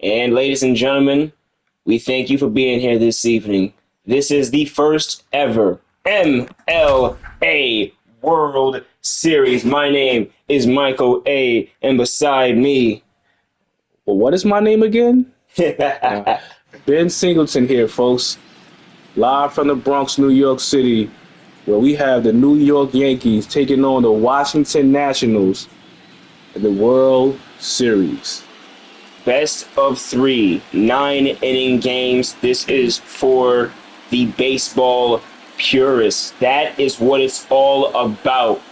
And ladies and gentlemen, we thank you for being here this evening. This is the first ever MLA World Series. My name is Michael A. And beside me, Well, what is my name again? Ben Ben Singleton here, folks. Live from the Bronx, New York City, where we have the New York Yankees taking on the Washington Nationals in the World Series. best of three, 9 inning games. This is for the baseball purists. That is what it's all about.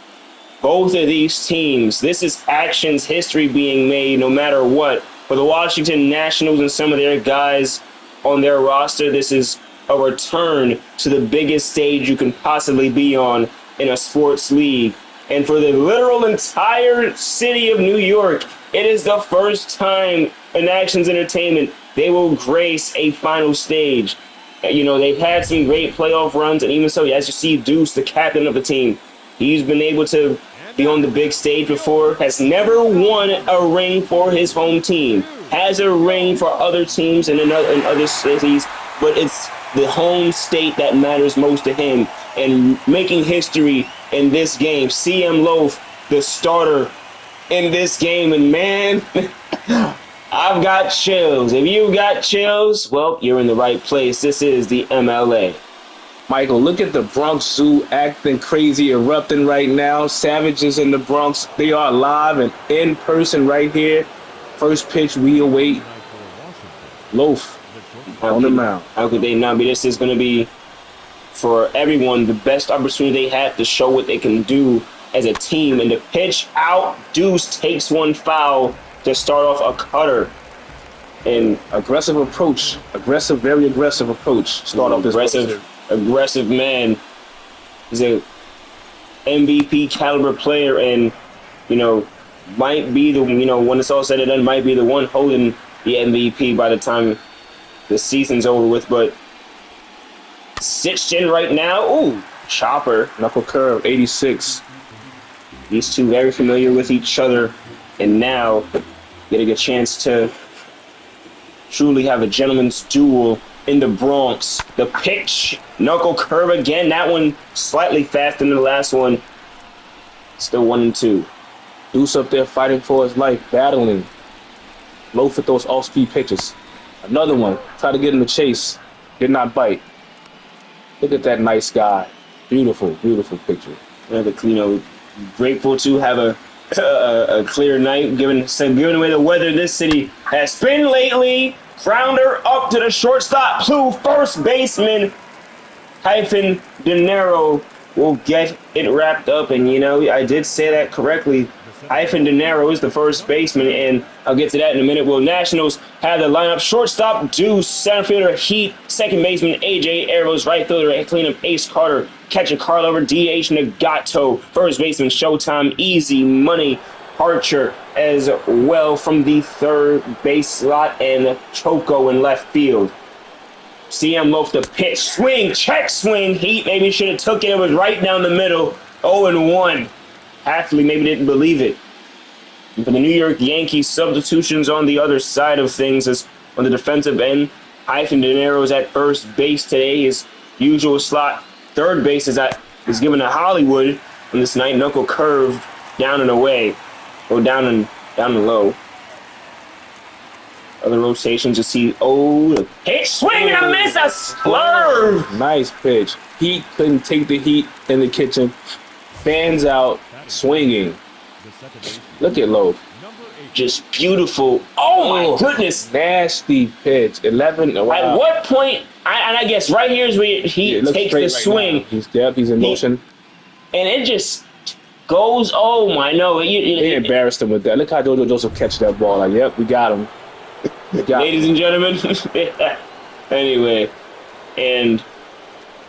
Both of these teams, this is actions history being made no matter what. For the Washington Nationals and some of their guys on their roster, this is a return to the biggest stage you can possibly be on in a sports league. And for the literal entire city of New York, it is the first time in Actions Entertainment they will grace a final stage. You know, they've had some great playoff runs, and even so, as you see, Deuce, the captain of the team, he's been able to be on the big stage before, has never won a ring for his home team, has a ring for other teams in other cities, but it's the home state that matters most to him. And making history in this game, CM Loaf, the starter in this game, and man, I've got chills. If you got chills, well, you're in the right place. This is the MLA. Michael, look at the Bronx Zoo acting crazy, erupting right now. Savages in the Bronx, they are live and in person right here. First pitch, we await Loaf on the mound. How could they not be? This is going to be, for everyone, the best opportunity they have to show what they can do as a team. And the pitch out, Deuce takes one foul to start off a cutter. And Aggressive approach, very aggressive approach. Start off this aggressive man. He's a MVP caliber player, and might be the when it's all said and done, might be the one holding the MVP by the time the season's over with. But stitched in right now. Ooh, chopper, knuckle curve, 86. These two very familiar with each other, and now getting a chance to truly have a gentleman's duel in the Bronx. The pitch, knuckle curve again. That one slightly faster than the last one. Still 1-2. Deuce up there fighting for his life, battling. Loaf with those off-speed pitches. Another one. Try to get him to chase. Did not bite. Look at that nice guy. Beautiful, beautiful picture. Grateful to have a clear night, given away the weather this city has been lately. Grounder up to the shortstop. Blue first baseman hyphen De Niro will get it wrapped up. And I did say that correctly. Hyphen De Niro is the first baseman, and I'll get to that in a minute. Well, Nationals have the lineup: shortstop Deuce, center fielder Heat, second baseman AJ Arrows, right fielder cleanup Ace Carter, catcher Carl over DH Nagato, first baseman Showtime, Easy Money Archer as well from the third base slot, and Choco in left field. CM Loaf the pitch, swing, check swing. Heat maybe should have took it. It was right down the middle. 0-1. Halfley maybe didn't believe it. And for the New York Yankees, substitutions on the other side of things is on the defensive end. Hyphen De Niro is at first base today. His usual slot third base is given to Hollywood on this night. Knuckle curve down and away. Go down and low. Other rotations, you see, the pitch, swing and a miss, a slurve. Nice pitch. Heat couldn't take the heat in the kitchen. Fans out, swinging. Look at Loaf. Just beautiful. Oh my goodness. Nasty pitch. 11. Wow. At what point, I guess right here is where he takes the swing. Right, he's in motion. And it just goes, oh my, no. They embarrassed him with that. Look how Jojo Joseph catch that ball. Like, yep, we got him. Ladies and gentlemen. Anyway, and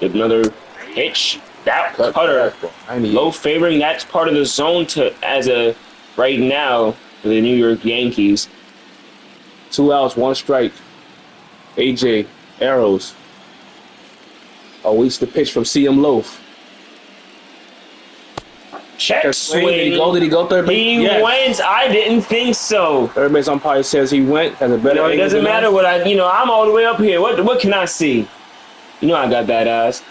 another pitch. That cutter. Low favoring. That's part of the zone right now for the New York Yankees. 2 outs, 1 strike. AJ Arrows awaits the pitch from CM Loaf. Check swing. swing. Did he go? Did he go third base? He Yes. went. I didn't think so. Third base umpire says he went. Has a better It angle doesn't than matter us. what I'm all the way up here. What can I see? You know I got that ass.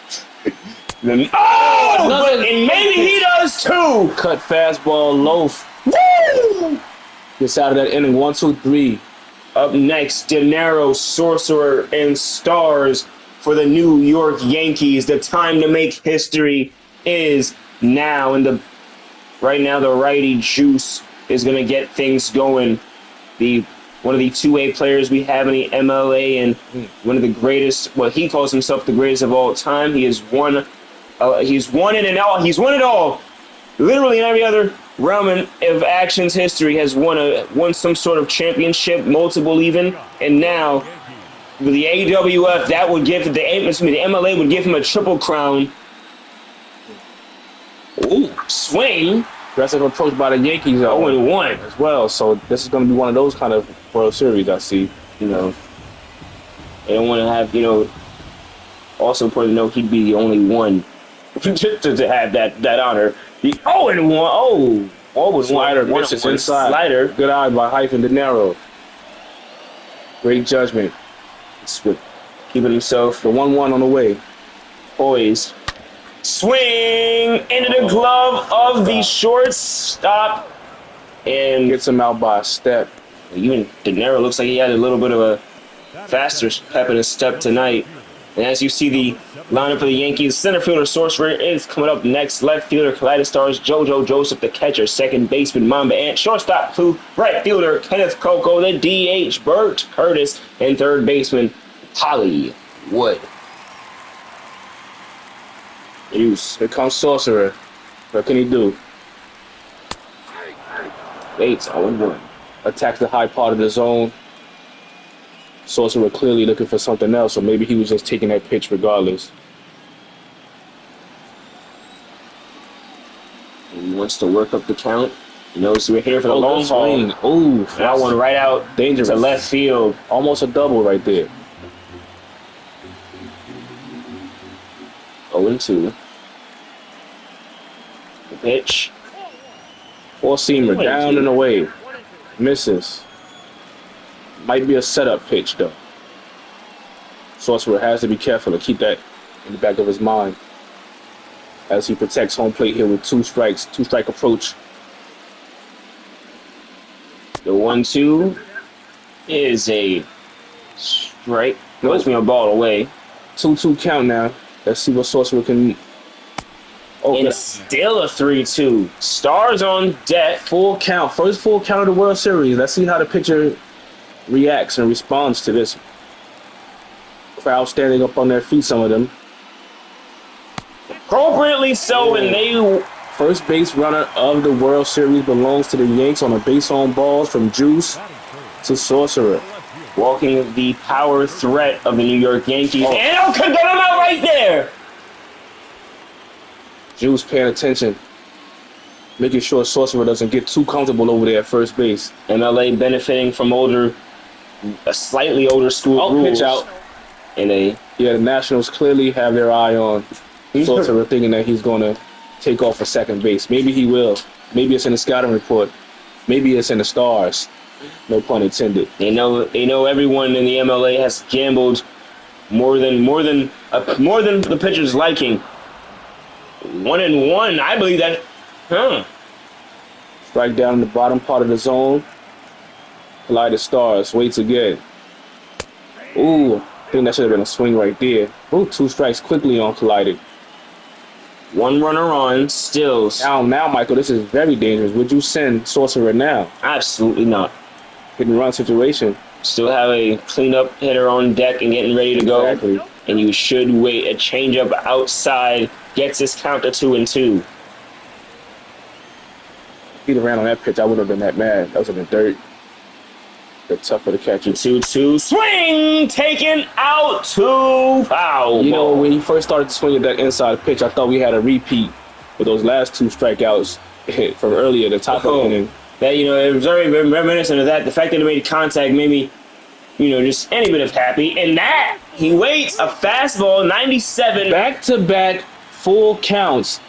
And maybe he does too. Cut fastball, loaf. Woo! Gets out of that inning. 1, 2, 3. Up next, De Niro, Sorcerer, and Stars for the New York Yankees. The time to make history is now. And right now, the righty Juice is going to get things going. One of the 2A players we have in the MLA and one of the greatest. Well, he calls himself the greatest of all time. He has won. He's won it and all. He's won it all. Literally in every other realm of actions history has won some sort of championship, multiple even, and now with the AWF that would give the MLA would give him a triple crown. Ooh, swing. Aggressive approach by the Yankees 0-1 as well. So this is going to be one of those kind of World Series I see. They don't want to have Also important to note, he'd be the only one to have that honor. The 0-1. Slider misses inside. Slider. Good eye by Hyphen De Niro. Great judgment. Keeping himself The 1-1 on the way. poised. Swing into the glove of the shortstop. And Gets him out by a step. even De Niro looks like he had a little bit of a faster pep in his step tonight. And as you see the lineup for the Yankees, center fielder Sorcerer is coming up next. Left fielder Kaleidostars, JoJo Joseph, the catcher. Second baseman Mamba Ant. Shortstop Pooh. Right fielder Kenneth Coco, the DH Bert Curtis. And third baseman Hollywood. Use. Here comes Sorcerer. What can he do? Bates 0-1. Attacks the high part of the zone. Sorcerer clearly looking for something else, or maybe he was just taking that pitch regardless. He wants to work up the count. He knows we're here for the long haul. Oh, That one right out dangerous. to left field. Almost a double right there. 0-2. The pitch. Four-seamer down and away. Misses. Might be a setup pitch, though. Sorcerer has to be careful to keep that in the back of his mind as he protects home plate here with 2 strikes, 2-strike approach. The 1-2 is a strike. Throws me a ball away. 2-2 count now. Let's see what Sorcerer can... Oh, And still a 3-2. Stars on deck. full count. First full count of the World Series. Let's see how the pitcher reacts and responds to this. Crowd standing up on their feet, some of them. Appropriately so, and they... First base runner of the World Series belongs to the Yanks on a base on balls from Juice to Sorcerer. Walking the power threat of the New York Yankees. And could get him out right there. Juice paying attention, making sure Sorcerer doesn't get too comfortable over there at first base. MLA benefiting from a slightly older school rules. Pitch out. And the Nationals clearly have their eye on Sorcerer, thinking that he's going to take off for second base. Maybe he will. Maybe it's in the scouting report. Maybe it's in the stars. No pun intended. They know everyone in the MLA has gambled more than the pitcher's liking. 1-1. I believe that. Strike down in the bottom part of the zone. Kaleidostars waits again. Ooh, I think that should have been a swing right there. Ooh, 2 strikes quickly on Collided. 1 runner on, Stills. Now, Michael, this is very dangerous. Would you send Sorcerer now? Absolutely not. Hit and run situation. Still have a cleanup hitter on deck and getting ready to go. Exactly. And you should wait. A changeup outside gets his count to 2-2. If he'd have ran on that pitch, I wouldn't have been that mad. That was in the dirt. But tough for the catcher. 2-2. Swing! Taken out to foul. You know, when he first started to swing at that inside pitch, I thought we had a repeat with those last 2 strikeouts from earlier, the top of the inning. That, it was very reminiscent of that. The fact that he made contact made me, just any bit of happy. And that, he waits a fastball, 97. Back-to-back full counts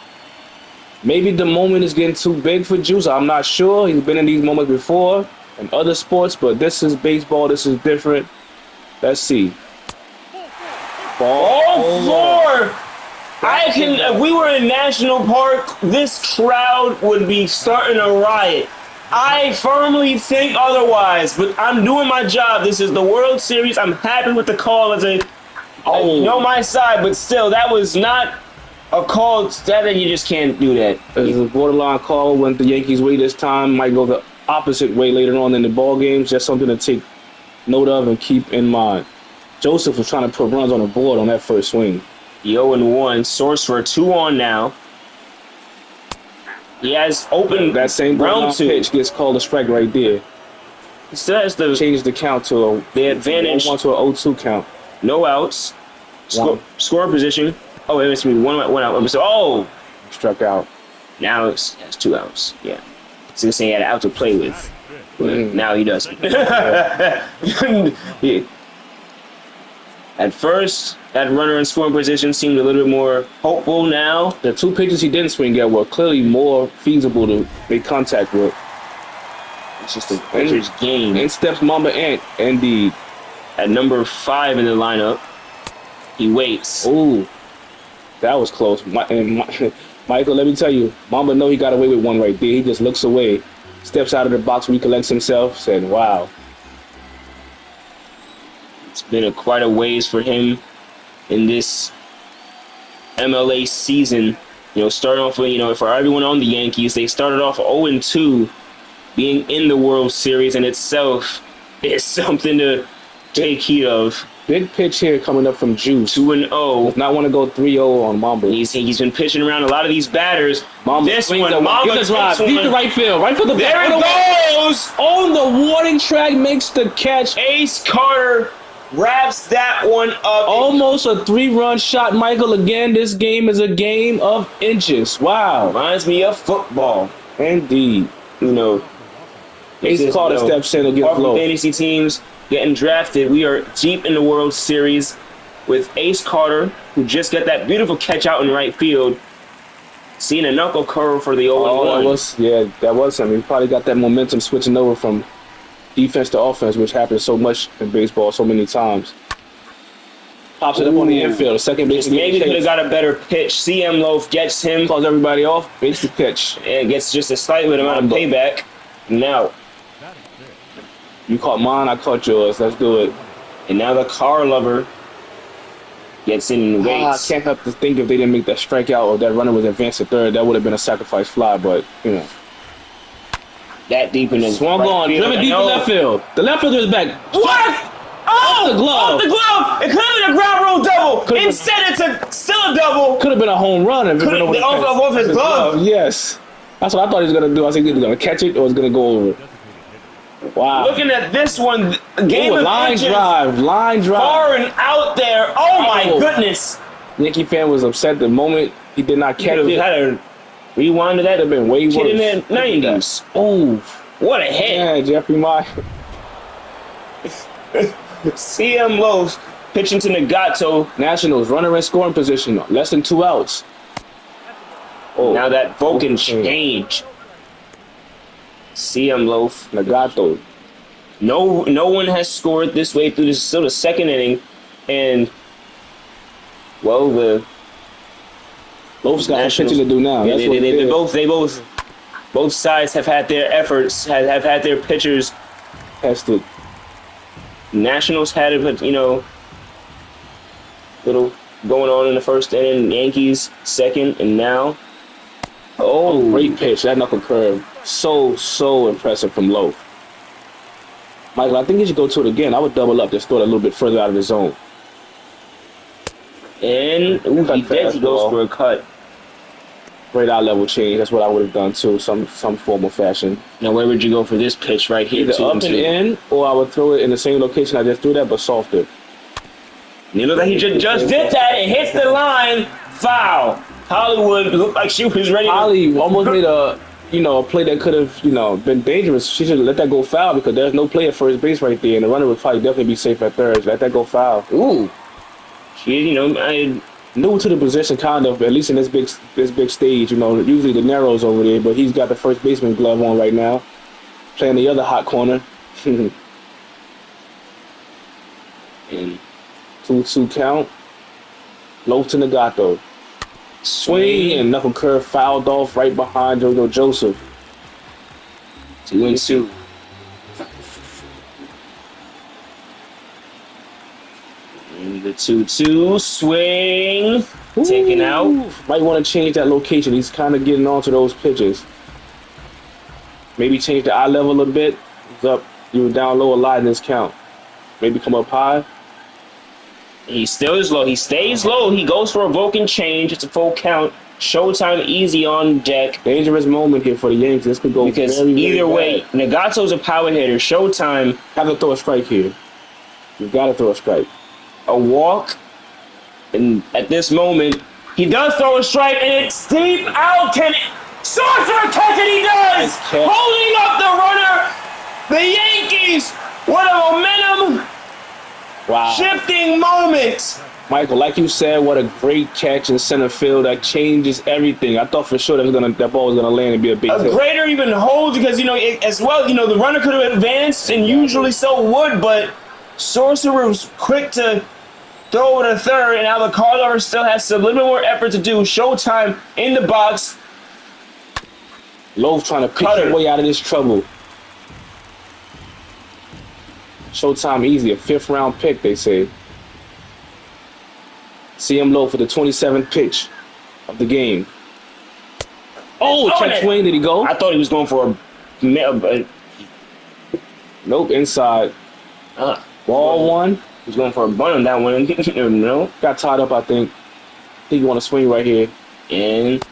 Maybe the moment is getting too big for Juice. I'm not sure. He's been in these moments before in other sports, but this is baseball. This is different. Let's see. Ball. Oh, floor! I can. If we were in National Park, this crowd would be starting a riot. I firmly think otherwise, but I'm doing my job. This is the World Series. I'm happy with the call. I know my side, but still, that was not a call. That you just can't do that. It's a borderline call. When the Yankees way this time, might go the opposite way later on in the ball games. Just something to take note of and keep in mind. Joseph was trying to put runs on the board on that first swing. 0-1. Source for 2 on now. He has open that same round 2 pitch gets called a strike right there. He still has to change the count to the advantage. 1 to an 0-2 count. No outs. Score position. Oh, it must be one out. So, struck out. Now it's 2 outs. Yeah. So he had an out to play with. Now he doesn't. At first, that runner in scoring position seemed a little bit more hopeful now. The 2 pitches he didn't swing at were clearly more feasible to make contact with. It's just a pitcher's game. In steps Mamba Ant, indeed. At number 5 in the lineup, he waits. Ooh, that was close. Michael, let me tell you, Mamba know he got away with one right there. He just looks away, steps out of the box, recollects himself, said, wow. It's been quite a ways for him in this MLA season. You know, starting off with, for everyone on the Yankees, they started off 0-2. Being in the World Series in itself is something to take heed of. Big pitch here coming up from Juice. 2-0. Not want to go 3-0 on Mamba. He's been pitching around a lot of these batters. Mamba this swings one, Mamba takes one. Deep to right field. Right for the there it goes! On the warning track, makes the catch. Ace Carter wraps that one up. Almost a 3-run shot, Michael. Again, this game is a game of inches. Wow. Reminds me of football. Indeed. Ace Carter steps in against low. Fantasy teams getting drafted. We are deep in the World Series with Ace Carter, who just got that beautiful catch out in right field. Seeing a knuckle curve for the 0-1. That was him. He probably got that momentum switching over from defense to offense, which happens so much in baseball so many times. Pops it up on the infield. The second base. Maybe could have got a better pitch. CM Loaf gets him. Calls everybody off. Makes the pitch. And gets just a slight amount of payback. Now. You caught mine, I caught yours. Let's do it. And now the car lover gets in and waits. I can't help to think if they didn't make that strikeout or that runner was advanced to third, that would have been a sacrifice fly, but, That deep in the swung on, driven deep in left field. The left fielder is back. What? Off the glove. Off the glove. It could have been a ground rule double. Instead, it's still a double. Could have been a home run. If it been off his glove. Yes. That's what I thought he was going to do. I think he was going to catch it or was going to go over. Wow. Looking at this one, game of line drive. Far and out there. Oh, my goodness. Yankee fan was upset the moment he did not catch it. Had a rewind to that. Have been way worse. In the 90s. Oh, what a hit. Yeah, Jeffrey Meyer. CM Loaf pitching to Nagato. Nationals, runner in scoring position. Less than 2 outs. Oh, now that Vulcan change. CM Loaf, Nagato. No one has scored this way through this. Still the second inning, and the Loaf's got pitching to do now. They both sides have had their efforts, have had their pitchers tested. Nationals had it, but little going on in the first inning. Yankees second, and now. Oh, great pitch. That knuckle curve. So impressive from Loaf. Michael, I think you should go to it again. I would double up, just throw it a little bit further out of the zone. And he goes for a cut. Great eye level change. That's what I would have done too, some form of fashion. Now, where would you go for this pitch right here? Either up and in, or I would throw it in the same location I just threw that, but softer. You know that he just did that. It hits the line. Foul. Hollywood looked like she was ready. Holly almost made a play that could have, been dangerous. She should have let that go foul because there's no play at first base right there, and the runner would probably definitely be safe at third. Let that go foul. Ooh. She, new to the position, kind of, at least in this big stage. You know, usually the narrows over there, but he's got the first baseman glove on right now, playing the other hot corner. And 2-2 count. Low to Nagato. Swing and knuckle curve fouled off right behind JoJo Joseph. 2-2. And the 2-2 swing. Taken out. Might want to change that location. He's kind of getting onto those pitches. Maybe change the eye level a bit. He's up. You were down low a lot in this count. Maybe come up high. He still is low. He stays low. He goes for a broken change. It's a full count. Showtime easy on deck. Dangerous moment here for the Yankees. This could go because very, very either way, bad. Nagato's a power hitter. Showtime. Have to throw a strike here. You've got to throw a strike. A walk. And at this moment, he does throw a strike, and it's deep out. Can Sorcerer catch it? He does. Holding up the runner. The Yankees. What a momentum. Wow. Shifting moment. Michael, like you said, what a great catch in center field. That changes everything. I thought for sure that ball was gonna land and be a big hit. A greater even hold because as well, the runner could have advanced and usually so would, but Sorcerer was quick to throw it to third, and now the Carlover still has a little bit more effort to do. Showtime in the box. Loaf trying to pick his way out of this trouble. Showtime easy, a 5th round pick, they say. CM Low for the 27th pitch of the game. Oh, check swing. Did he go? I thought he was going for a nope, inside. Ball one. He was going for a bunt on that one. No. Got tied up, I think. I think you want to swing right here. And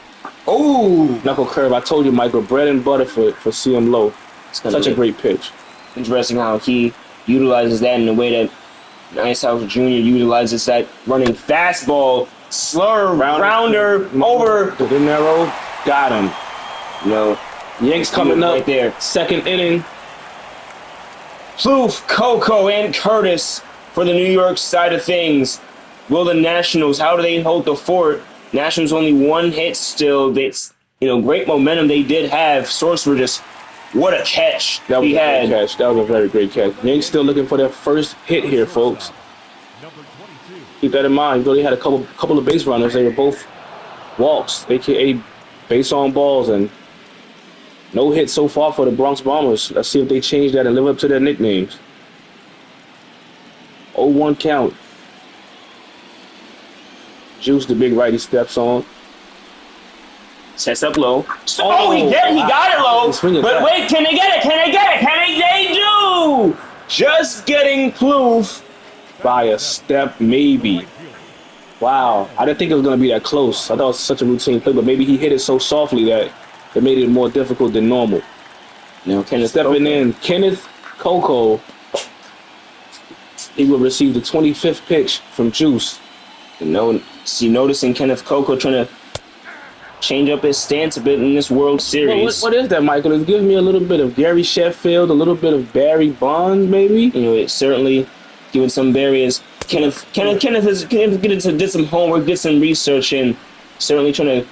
knuckle curve. I told you, Michael, bread and butter for CM Low. Such a great pitch. Interesting how he utilizes that in the way that Nice House Jr. utilizes that running fastball, slur, rounder, over. To the narrow, got him. Yanks coming up right there. 2nd inning. Plouffe, Coco, and Curtis for the New York side of things. Will the Nationals, how do they hold the fort? Nationals only 1 hit still. That's, great momentum they did have. Sorcerer just, what a catch That was he a had. great catch. That was a very great catch. Yanks still looking for their first hit here, folks. Keep that in mind. They had a couple of base runners. They were both walks, aka base on balls, and no hit so far for the Bronx Bombers. Let's see if they change that and live up to their nicknames. 0-1 count. Juice, the big righty, steps on. Sets up low. He got it low. But wait, can they get it? They do! Just getting Plouffe. By a step, maybe. Wow. I didn't think it was going to be that close. I thought it was such a routine play, but maybe he hit it so softly that it made it more difficult than normal. Kenneth stepping Coco. in. Kenneth Coco. He will receive the 25th pitch from Juice. Noticing Kenneth Coco trying to change up his stance a bit in this World Series. What is that, Michael? It's giving me a little bit of Gary Sheffield, a little bit of Barry Bonds, maybe. It's certainly giving some barriers. Kenneth did some homework, did some research, and certainly trying to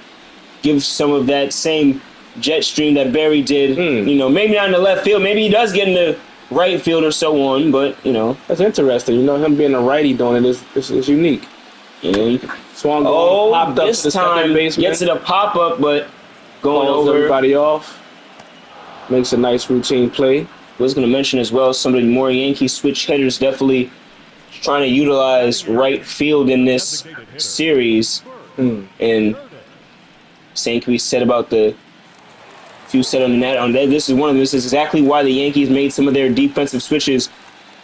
give some of that same jet stream that Barry did. Maybe not in the left field. Maybe he does get in the right field or so on, but, That's interesting. Him being a righty doing it is unique. And Swung popped up this time gets it a pop-up, but going over everybody off. Makes a nice routine play. I was going to mention as well, some of the more Yankee switch hitters definitely trying to utilize right field in this series. And same can be said about the few said on that. This is exactly why the Yankees made some of their defensive switches,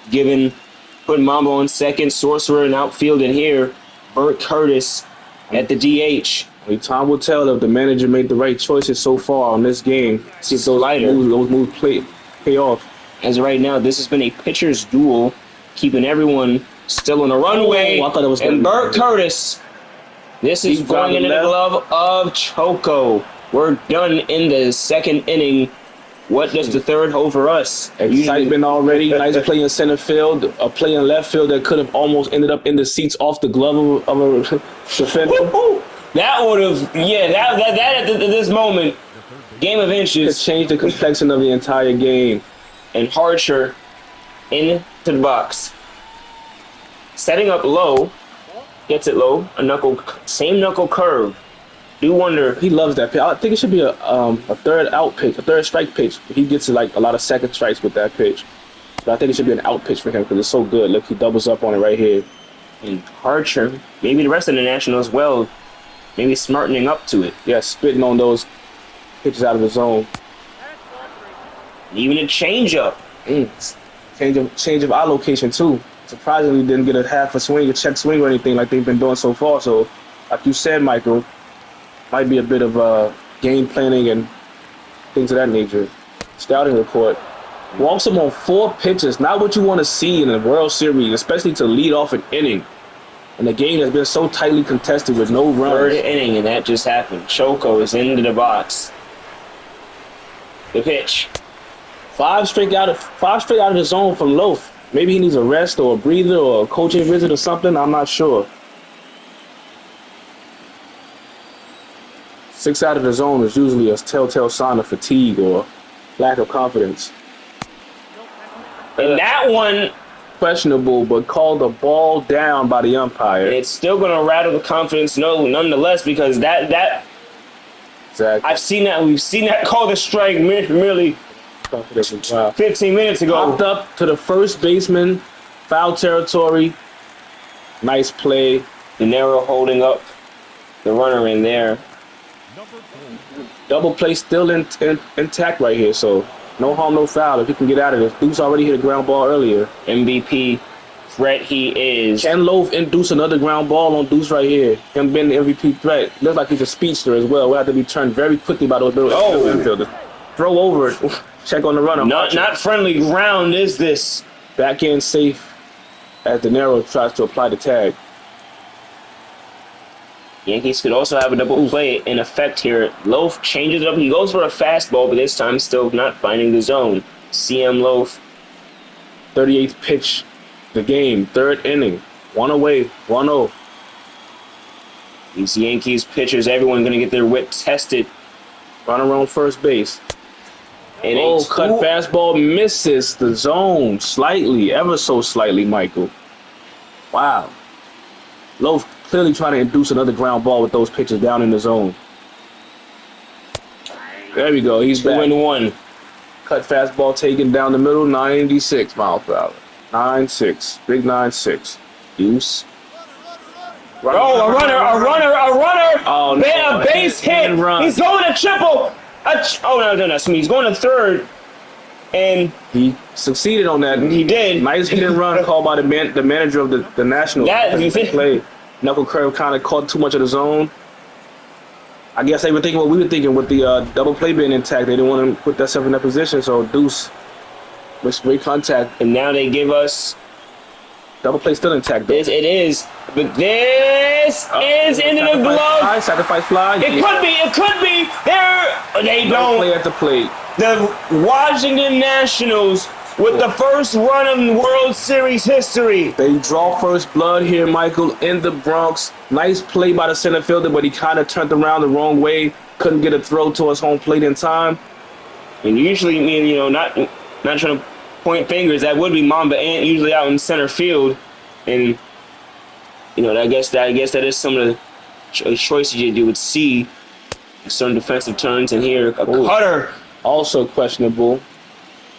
putting Mambo on second, Sorcerer in outfield, and here Burt Curtis at the DH. Time will tell if the manager made the right choices so far on this game. See if those moves pay off. As of right now, this has been a pitcher's duel, keeping everyone still on the runway. I thought it was and Burt Curtis. This is going into the glove of Choco. We're done in the 2nd inning. What does the third hold for us? Excitement already. Nice play in center field. A play in left field that could have almost ended up in the seats off the glove of a defender. That would have, yeah, that at this moment, game of It inches, changed the complexion of the entire game. and Harcher into the box. Setting up low, gets it low, same knuckle curve. Do wonder, He loves that pitch. I think it should be a third out pitch, a third strike pitch. He gets like a lot of second strikes with that pitch. But I think it should be an out pitch for him because it's so good. Look, he doubles up on it right here. and Harcher, maybe the rest of the National as well, maybe smartening up to it. Yeah, spitting on those pitches out of the zone. Even a changeup. Change of eye location too. Surprisingly, didn't get a half a swing, a check swing or anything like they've been doing so far. So, like you said, Michael, might be a bit of game planning and things of that nature. Scouting report. Walks him on 4 pitches. Not what you want to see in a World Series, especially to lead off an inning. And the game has been so tightly contested with no Third runs. inning, and that just happened. Choco is into the box. The pitch. 5 straight out of the zone from Loaf. Maybe he needs a rest or a breather or a coaching visit or something. I'm not sure. 6 out of the zone is usually a telltale sign of fatigue or lack of confidence. And that one, Questionable, but called the ball down by the umpire. it's still going to rattle the confidence nonetheless, because that Exactly. we've seen that called a strike merely Confidence. Wow. 15 minutes ago. Popped up to the first baseman, foul territory. Nice play. De Niro holding up the runner in there. Double play still intact right here, so no harm, no foul if he can get out of this. Deuce already hit a ground ball earlier. MVP threat he is. Can Loaf induce another ground ball on Deuce right here? Him being the MVP threat. Looks like he's a speedster as well. Will have to be turned very quickly by those middle infielders. Throw over it. Check on the runner. Not friendly ground is this. Back in safe as De Niro tries to apply the tag. Yankees could also have a double play in effect here. Loaf changes it up. He goes for a fastball, but this time still not finding the zone. CM Loaf. 38th pitch, the game, 3rd inning. 1 away, 1-0. These Yankees pitchers, everyone going to get their whip tested. Runner on first base. And Cut fastball misses the zone slightly, ever so slightly, Michael. Wow. Loaf clearly trying to induce another ground ball with those pitches down in the zone. There we go. He's back. 2-1. Cut fastball taken down the middle, 96 miles per hour. 9-6. Big 9-6. Deuce. Oh, a runner! Oh, no. A base hit. Run. He's going to triple. No, that's me. He's going to third, and He succeeded on that. he did. Nice hit and run called by the manager of the Nationals. Play. Knuckle curve kind of caught too much of the zone. I guess they were thinking what we were thinking with the double play being intact. They didn't want to put themselves in that position, so Deuce makes great contact. And now they give us Double play still intact, though. this. It is, but this is into the glove. Sacrifice fly. It could be. They No don't. play at the plate. The Washington Nationals with the first run in World Series history. They draw first blood here, Michael, in the Bronx. Nice play by the center fielder, but he kind of turned around the wrong way. Couldn't get a throw towards home plate in time. And usually, not trying to point fingers, that would be Mamba Ant usually out in center field. And, I guess that is some of the choices you would see. Certain defensive turns, and here, a cutter. Also questionable.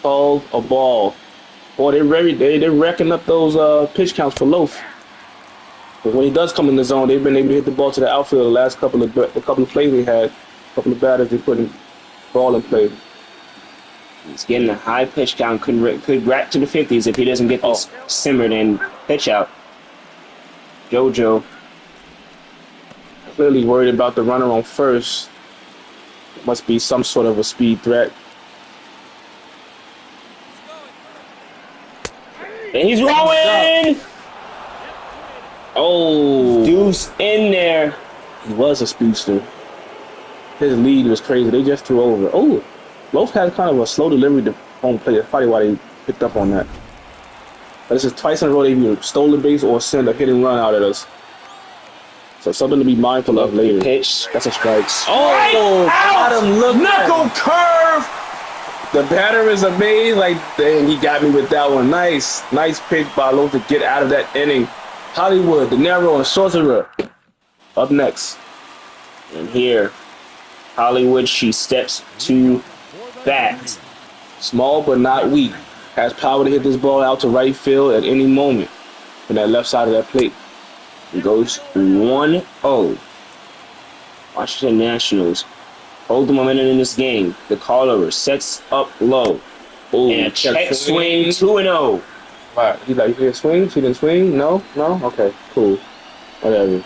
Called a ball. Boy, they're racking up those pitch counts for Loaf. But when he does come in the zone, they've been able to hit the ball to the outfield the last couple of plays they had. A couple of batters they put in ball in play. He's getting a high pitch count. Could rack to the 50s if he doesn't get this simmered and pitch out. JoJo. Clearly worried about the runner on first. Must be some sort of a speed threat. And he's rolling! Oh, Deuce in there. he was a speedster. His lead was crazy. They just threw over. Oh, Both had kind of a slow delivery to home plate. That's probably why they picked up on that. But this is twice in a row they either stole the base or send a hit and run out at us. So something to be mindful of later. Pitch. That's a strike. Oh, got him. Look, knuckle curve. the batter is amazed. Like, dang, he got me with that one. Nice pitch by Lowe to get out of that inning. Hollywood, De Niro, and Sorcerer up next. And here, Hollywood, she steps to bat. Small but not weak. Has power to hit this ball out to right field at any moment from that left side of that plate. It goes 1-0. Washington Nationals hold the momentum in this game. The caller sets up low. Ooh, And a check swing, 2-0. Wow. He like, you swing? She didn't swing? No? Okay, cool. Whatever.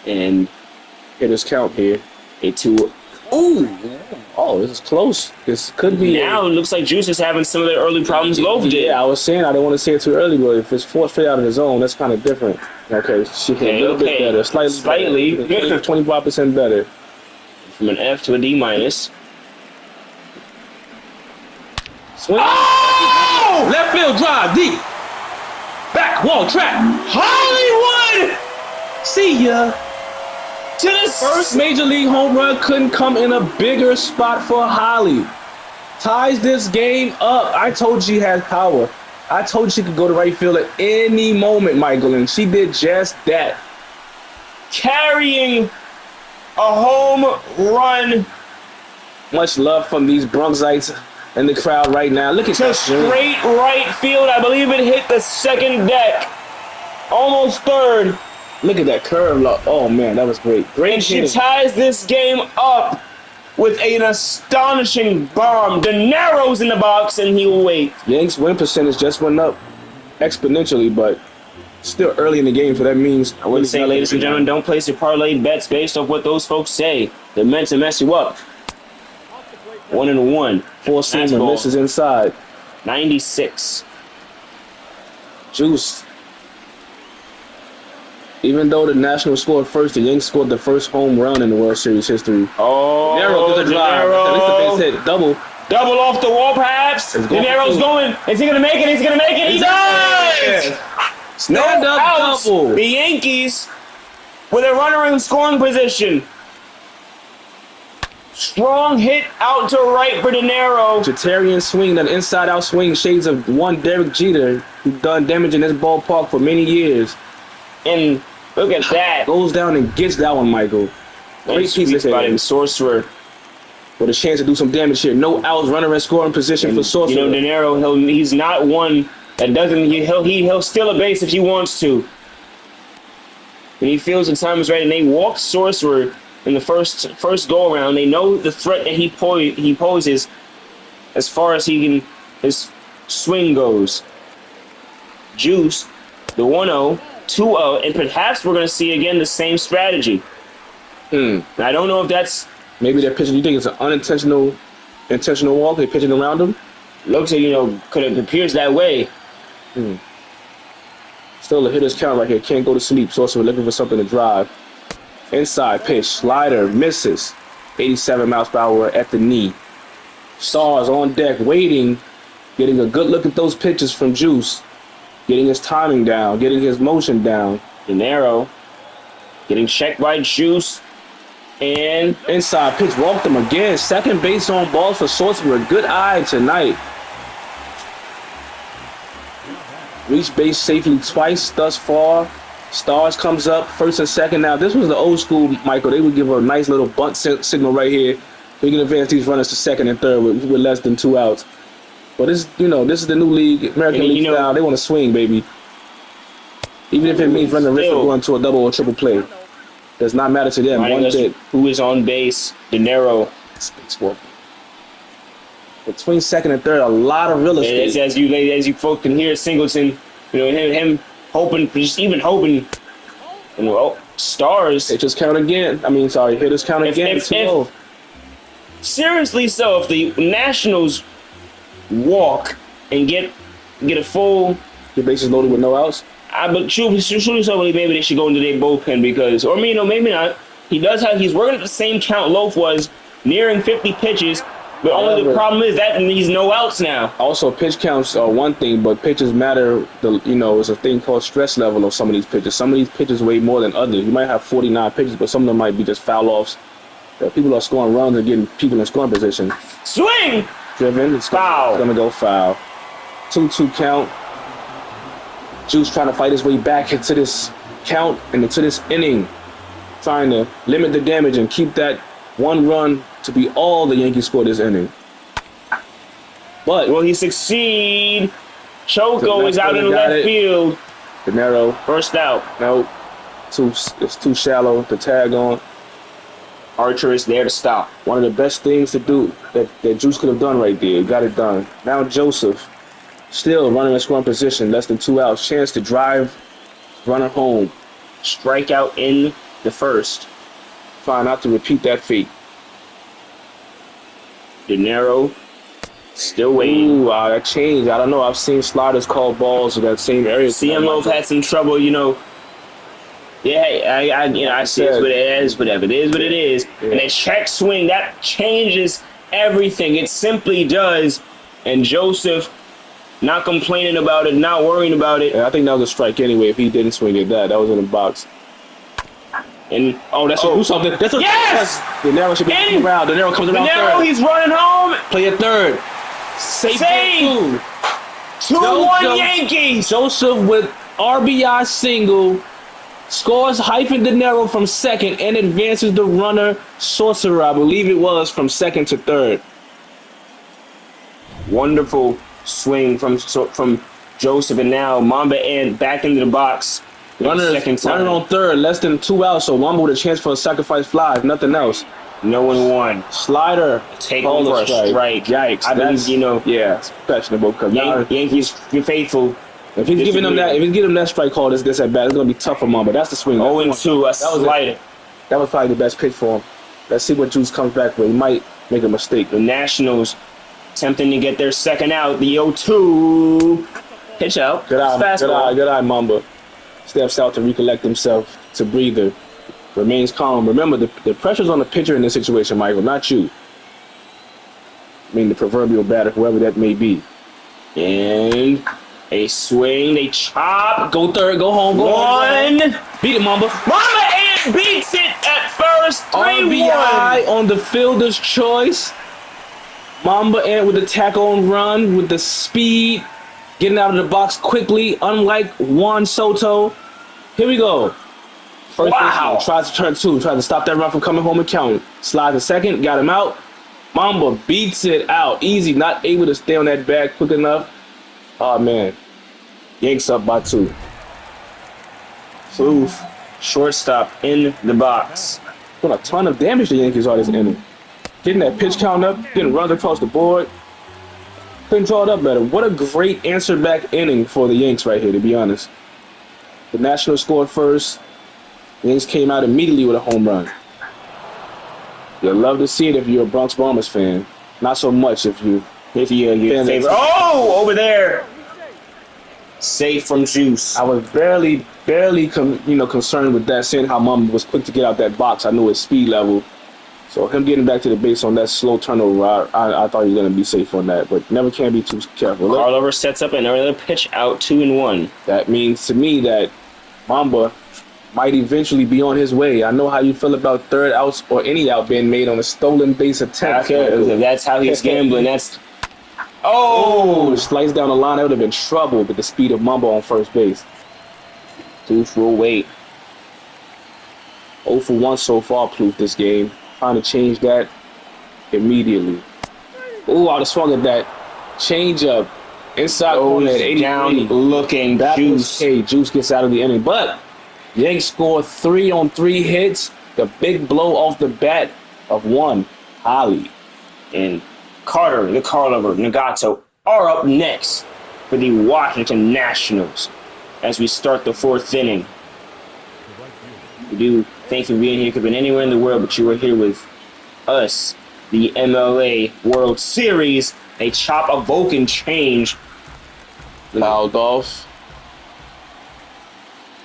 And Hitters count here. a 2. Ooh! Oh, this is close. This could be. Now it looks like Juice is having some of the early problems Lowe did. Yeah, I was saying I didn't want to say it too early, but if it's forced straight out of the zone, that's kind of different. Okay, she hit a little bit better. Slightly. 25% better. From an F to a D minus. Swing. Oh! Left field drive, deep. Back, wall, track. Hollywood! See ya. To the First major league home run couldn't come in a bigger spot for Holly. Ties this game up. I told you she had power. I told you she could go to right field at any moment, Michael, and she did just that. carrying a home run Much love from these Bronxites in the crowd right now. Look at to that. straight right field. I believe it hit the second deck. Almost third. Look at that curve. Oh, man, that was great. Great And she hitting. ties this game up with an astonishing bomb. De Niro's in the box, and he will wait. Yanks win percentage just went up exponentially, but still early in the game, so that means I would say, ladies and gentlemen, don't place your parlay bets based off what those folks say. They're meant to mess you up. 1-1. Four seamer misses inside. 96. Juice. Even though the Nationals scored first, the Yanks scored the first home run in the World Series history. Oh, Nero gets a drive. At least the base hit. Double. Double off the wall, perhaps. De Niro's going. Is he going to make it? He's going to make it. He does! Stand up outs. double. The Yankees with a runner in scoring position. Strong hit out to right for De Niro. Jatarian swing, that inside-out swing, shades of one Derek Jeter, who done damage in this ballpark for many years. And look at that. Goes down and gets that one, Michael. Great piece of him. Sorcerer. With a chance to do some damage here. No outs, runner in scoring position And, for Sorcerer. You know, De Niro, he's not one that doesn't. He'll steal a base if he wants to. When he feels the time is right, and they walk Sorcerer in the first go around. They know the threat that he poses as far as his swing goes. Juice, the 1-0, 2-0, and perhaps we're going to see again the same strategy. I don't know if that's maybe they're pitching. You think it's an intentional walk? They're pitching around him. looks like it appears that way. Still a hitter's count right here. Can't go to sleep. Sorcerer looking for something to drive. Inside pitch, slider, misses. 87 miles per hour at the knee. Stars on deck, waiting, getting a good look at those pitches from Juice. Getting his timing down, getting his motion down. De Niro getting checked by Juice. And Inside pitch, walked him again. Second base on balls for Sorcerer. Good eye tonight. Reached base safely twice thus far. Stars comes up, first and second. Now, this was the old school, Michael. They would give a nice little bunt signal right here. We can advance these runners to second and third with less than 2 outs. But this is the new league, American League style. They want to swing, baby. Even if it means running the risk of going to a double or triple play. Does not matter to them one bit. Who is on base? De Niro. Between second and third, a lot of real estate. As you folks can hear, Singleton, him hoping, Stars. Hitters count again. Hitters count again. Seriously, so if the Nationals walk and get a full, the bases loaded with no outs. but truly, so maybe they should go into their bullpen maybe not. He does have. He's working at the same count Loaf was, nearing 50 pitches. But only the However, problem is that he's no outs now. Also, pitch counts are one thing, but pitches matter. It's a thing called stress level of some of these pitches. Some of these pitches weigh more than others. You might have 49 pitches, but some of them might be just foul offs. People are scoring runs and getting people in scoring position. Swing! Driven. It's Foul. Going to go foul. 2-2 count. Juice trying to fight his way back into this count and into this inning. Trying to limit the damage and keep that one run to be all the Yankees scored this inning. But will he succeed? Choco is out in left field. De Niro. First out. No. It's too shallow to tag on. Archer is there to stop. One of the best things to do that Juice could have done right there. He got it done. Now Joseph still running in scoring position. Less than 2 outs. Chance to drive runner home. Strikeout in the first. Trying not to repeat that fate. De Niro still waiting. Ooh, that changed. I don't know. I've seen sliders call balls in that same area. CM Loaf had some trouble, Yeah, I see it's what it is, whatever. It is what it is. Yeah. And a check swing, that changes everything. It simply does. And Joseph not complaining about it, not worrying about it. Yeah, I think that was a strike anyway if he didn't swing at that. That was in the box. And do something. That's yes! De Niro should be around. De Niro comes around third. He's running home. Play at third. Save. 2-1 Yankees. Joseph with RBI single. Scores hyphen De Niro from second and advances the runner Sorcerer, I believe it was, from second to third. Wonderful swing from Joseph, and now Mamba and back into the box. Runner on third, less than 2 outs, so Mamba with a chance for a sacrifice fly, if nothing else. No one won. Slider. Take over a strike. Yikes. I believe, yeah, it's questionable. Yankees, you're faithful. If he's giving them that strike call, this at bat, it's gonna be tough for Mamba. That's the swing. 0-2, a slider. That was probably the best pitch for him. Let's see what Juice comes back with. He might make a mistake. The Nationals attempting to get their second out. The 0-2 pitch out. Good eye, Mamba. Steps out to recollect himself, to breather. Remains calm. Remember, the pressure's on the pitcher in this situation, Michael, not you. I mean, the proverbial batter, whoever that may be. And a swing, they chop. Go third, go home, go home. Beat it, Mamba. Mamba and beats it at first. 3-1. RBI on the fielder's choice. Mamba and with the tackle run, with the speed, getting out of the box quickly, unlike Juan Soto. Here we go. First wow. Tries to turn two, tries to stop that run from coming home and counting. Slides a second, got him out. Mamba beats it out. Easy, not able to stay on that bag quick enough. Oh, man. Yanks up by 2. Oof. Shortstop in the box. What a ton of damage the Yankees are this inning. Getting that pitch count up, getting runs across the board. Couldn't draw it up better. What a great answer back inning for the Yanks right here, to be honest. The Nationals scored first. The Yankees came out immediately with a home run. You'll love to see it if you're a Bronx Bombers fan. Not so much if you're favorite. Oh, over there. Safe from Juice. I was barely concerned with that, seeing how Mamba was quick to get out that box. I knew his speed level. So him getting back to the base on that slow turnover, I thought he was going to be safe on that, but never can be too careful. Carlover sets up another pitch out, 2-1. That means to me that Mamba might eventually be on his way. I know how you feel about third outs or any out being made on a stolen base attempt. Okay, that's how he's gambling. That's slice down the line. That would have been trouble with the speed of Mamba on first base. 2 full weight. 0 for 1 so far, Pluth, this game. Trying to change that immediately. Ooh, I would have swung at that. Change up. Inside corner at 80. Down looking. Juice. Hey, Juice gets out of the inning. But Yanks scored 3 on 3 hits. The big blow off the bat of one. Holly. And Carter, the Carlover, Nagato are up next for the Washington Nationals as we start the 4th inning. We do thank you for being here. Could have been anywhere in the world, but you were here with us. The MLA World Series. They chop a Vulcan change. Fouled off.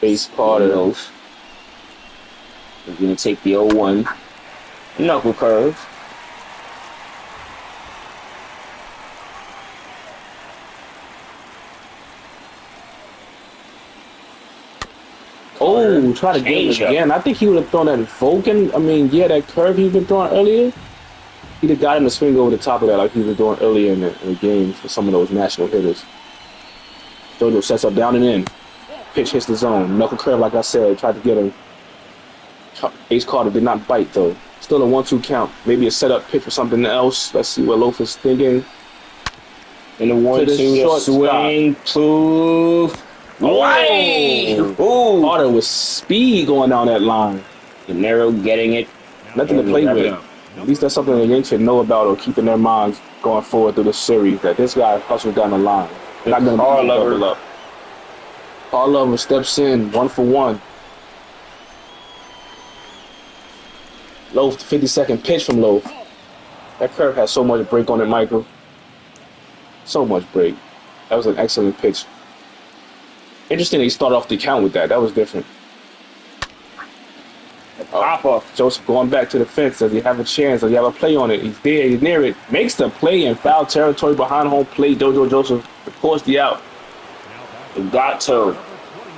Base Carter. He's going to take the 0-1 knuckle curve. Oh, try to get him again. I think he would have thrown that Vulcan. I mean, yeah, that curve he was throwing earlier. He'd have got him to swing over the top of that like he was doing earlier in the game for some of those national hitters. JoJo sets up down and in. Pitch hits the zone. Knuckle curve, like I said, tried to get him. Ace Carter did not bite, though. Still a 1-2 count. Maybe a setup pitch or something else. Let's see what Loaf is thinking. In the 1-2 swing. Poof. Right! Ooh. Carter with speed going down that line. Dinero getting it. Nothing to play with. At least that's something the Yankees should know about or keep in their minds going forward through the series. That this guy hustles down the line. Not going to double up. Carl Lover steps in 1-for-1. Loaf, 52nd pitch from Loaf. That curve has so much break on it, Michael. So much break. That was an excellent pitch. Interesting he started off the count with that. That was different. Pop-up. Joseph going back to the fence. Does he have a chance? Does he have a play on it? He's there. He's near it. Makes the play in foul territory behind home plate. JoJo Joseph records the out. Gato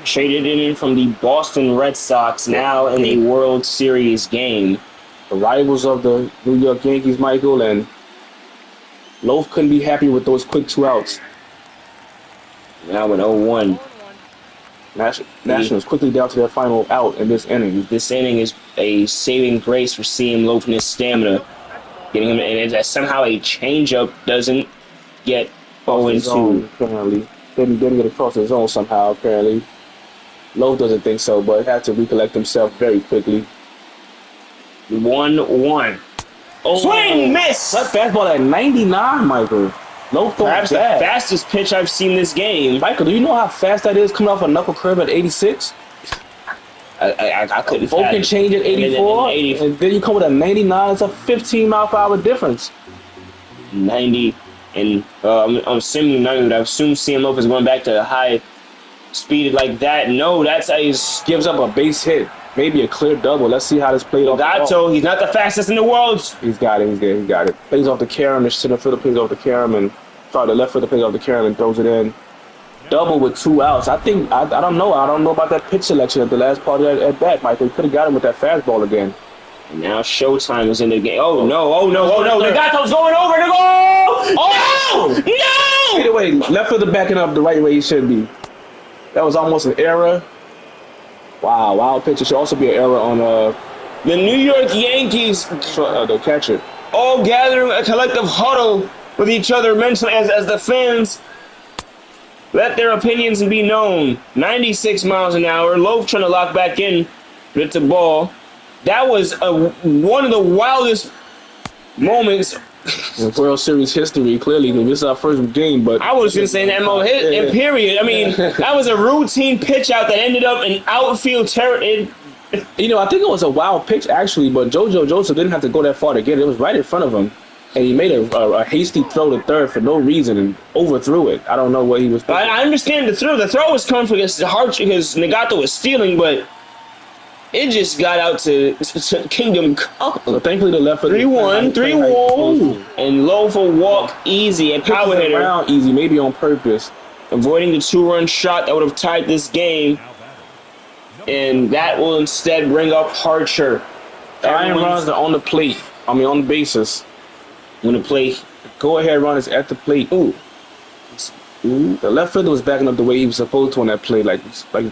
traded in from the Boston Red Sox, now in a World Series game. The rivals of the New York Yankees, Michael, and Loaf couldn't be happy with those quick 2 outs. Now an 0-1. Nationals quickly down to their final out in this inning. This inning is a saving grace for seeing Loaf and his stamina. Getting him, and somehow a changeup doesn't get 0-2. Apparently. Didn't get across the zone somehow, apparently. Loaf doesn't think so, but had to recollect himself very quickly. 1-1. Oh, swing, miss! That fastball at 99, Michael. Loaf perhaps the fastest pitch I've seen this game. Michael, do you know how fast that is coming off a knuckle curve at 86? I couldn't. Vulcan change at 84, and then you come with a 99. It's a 15-mile-per-hour difference. 90, and I'm assuming 90. I assume CM Loaf is going back to high speed like that. No, that's how he gives up a base hit. Maybe a clear double. Let's see how this played off. Gato, he's not the fastest in the world. He's got it. He got it. Plays off the carom. The center fielder plays off the carom, and the left fielder plays off the carom and throws it in. Double with 2 outs. I think I don't know. I don't know about that pitch selection at the last part of that at bat, Mike. They could have got him with that fastball again. And now Showtime is in the game. Oh no! Negato's going over the goal! Oh no! Either way, left fielder backing up the right way he should be. That was almost an error. Wow, wild pitch. It should also be an error on the New York Yankees. The catcher. All gathering a collective huddle with each other mentally as the fans let their opinions be known. 96 miles an hour. Loaf trying to lock back in with the ball. That was one of the wildest moments in World Series history. Clearly, this is our first game, but I was just saying MLA hit in period. I mean, that was a routine pitch out that ended up in outfield territory. You know, I think it was a wild pitch actually, but JoJo Joseph didn't have to go that far to get it. It was right in front of him, and he made a hasty throw to third for no reason and overthrew it. I don't know what he was thinking. I understand the throw. The throw was coming because Nagato was stealing, but it just got out to Kingdom Come. So thankfully, the left foot 3-1, and Loaf will walk easy and power hitter around easy, maybe on purpose, avoiding the 2-run shot that would have tied this game, and that will instead bring up Harcher. Iron runs are on the plate. On the bases. When the play, go ahead run is at the plate. Ooh. The left fielder was backing up the way he was supposed to on that play, like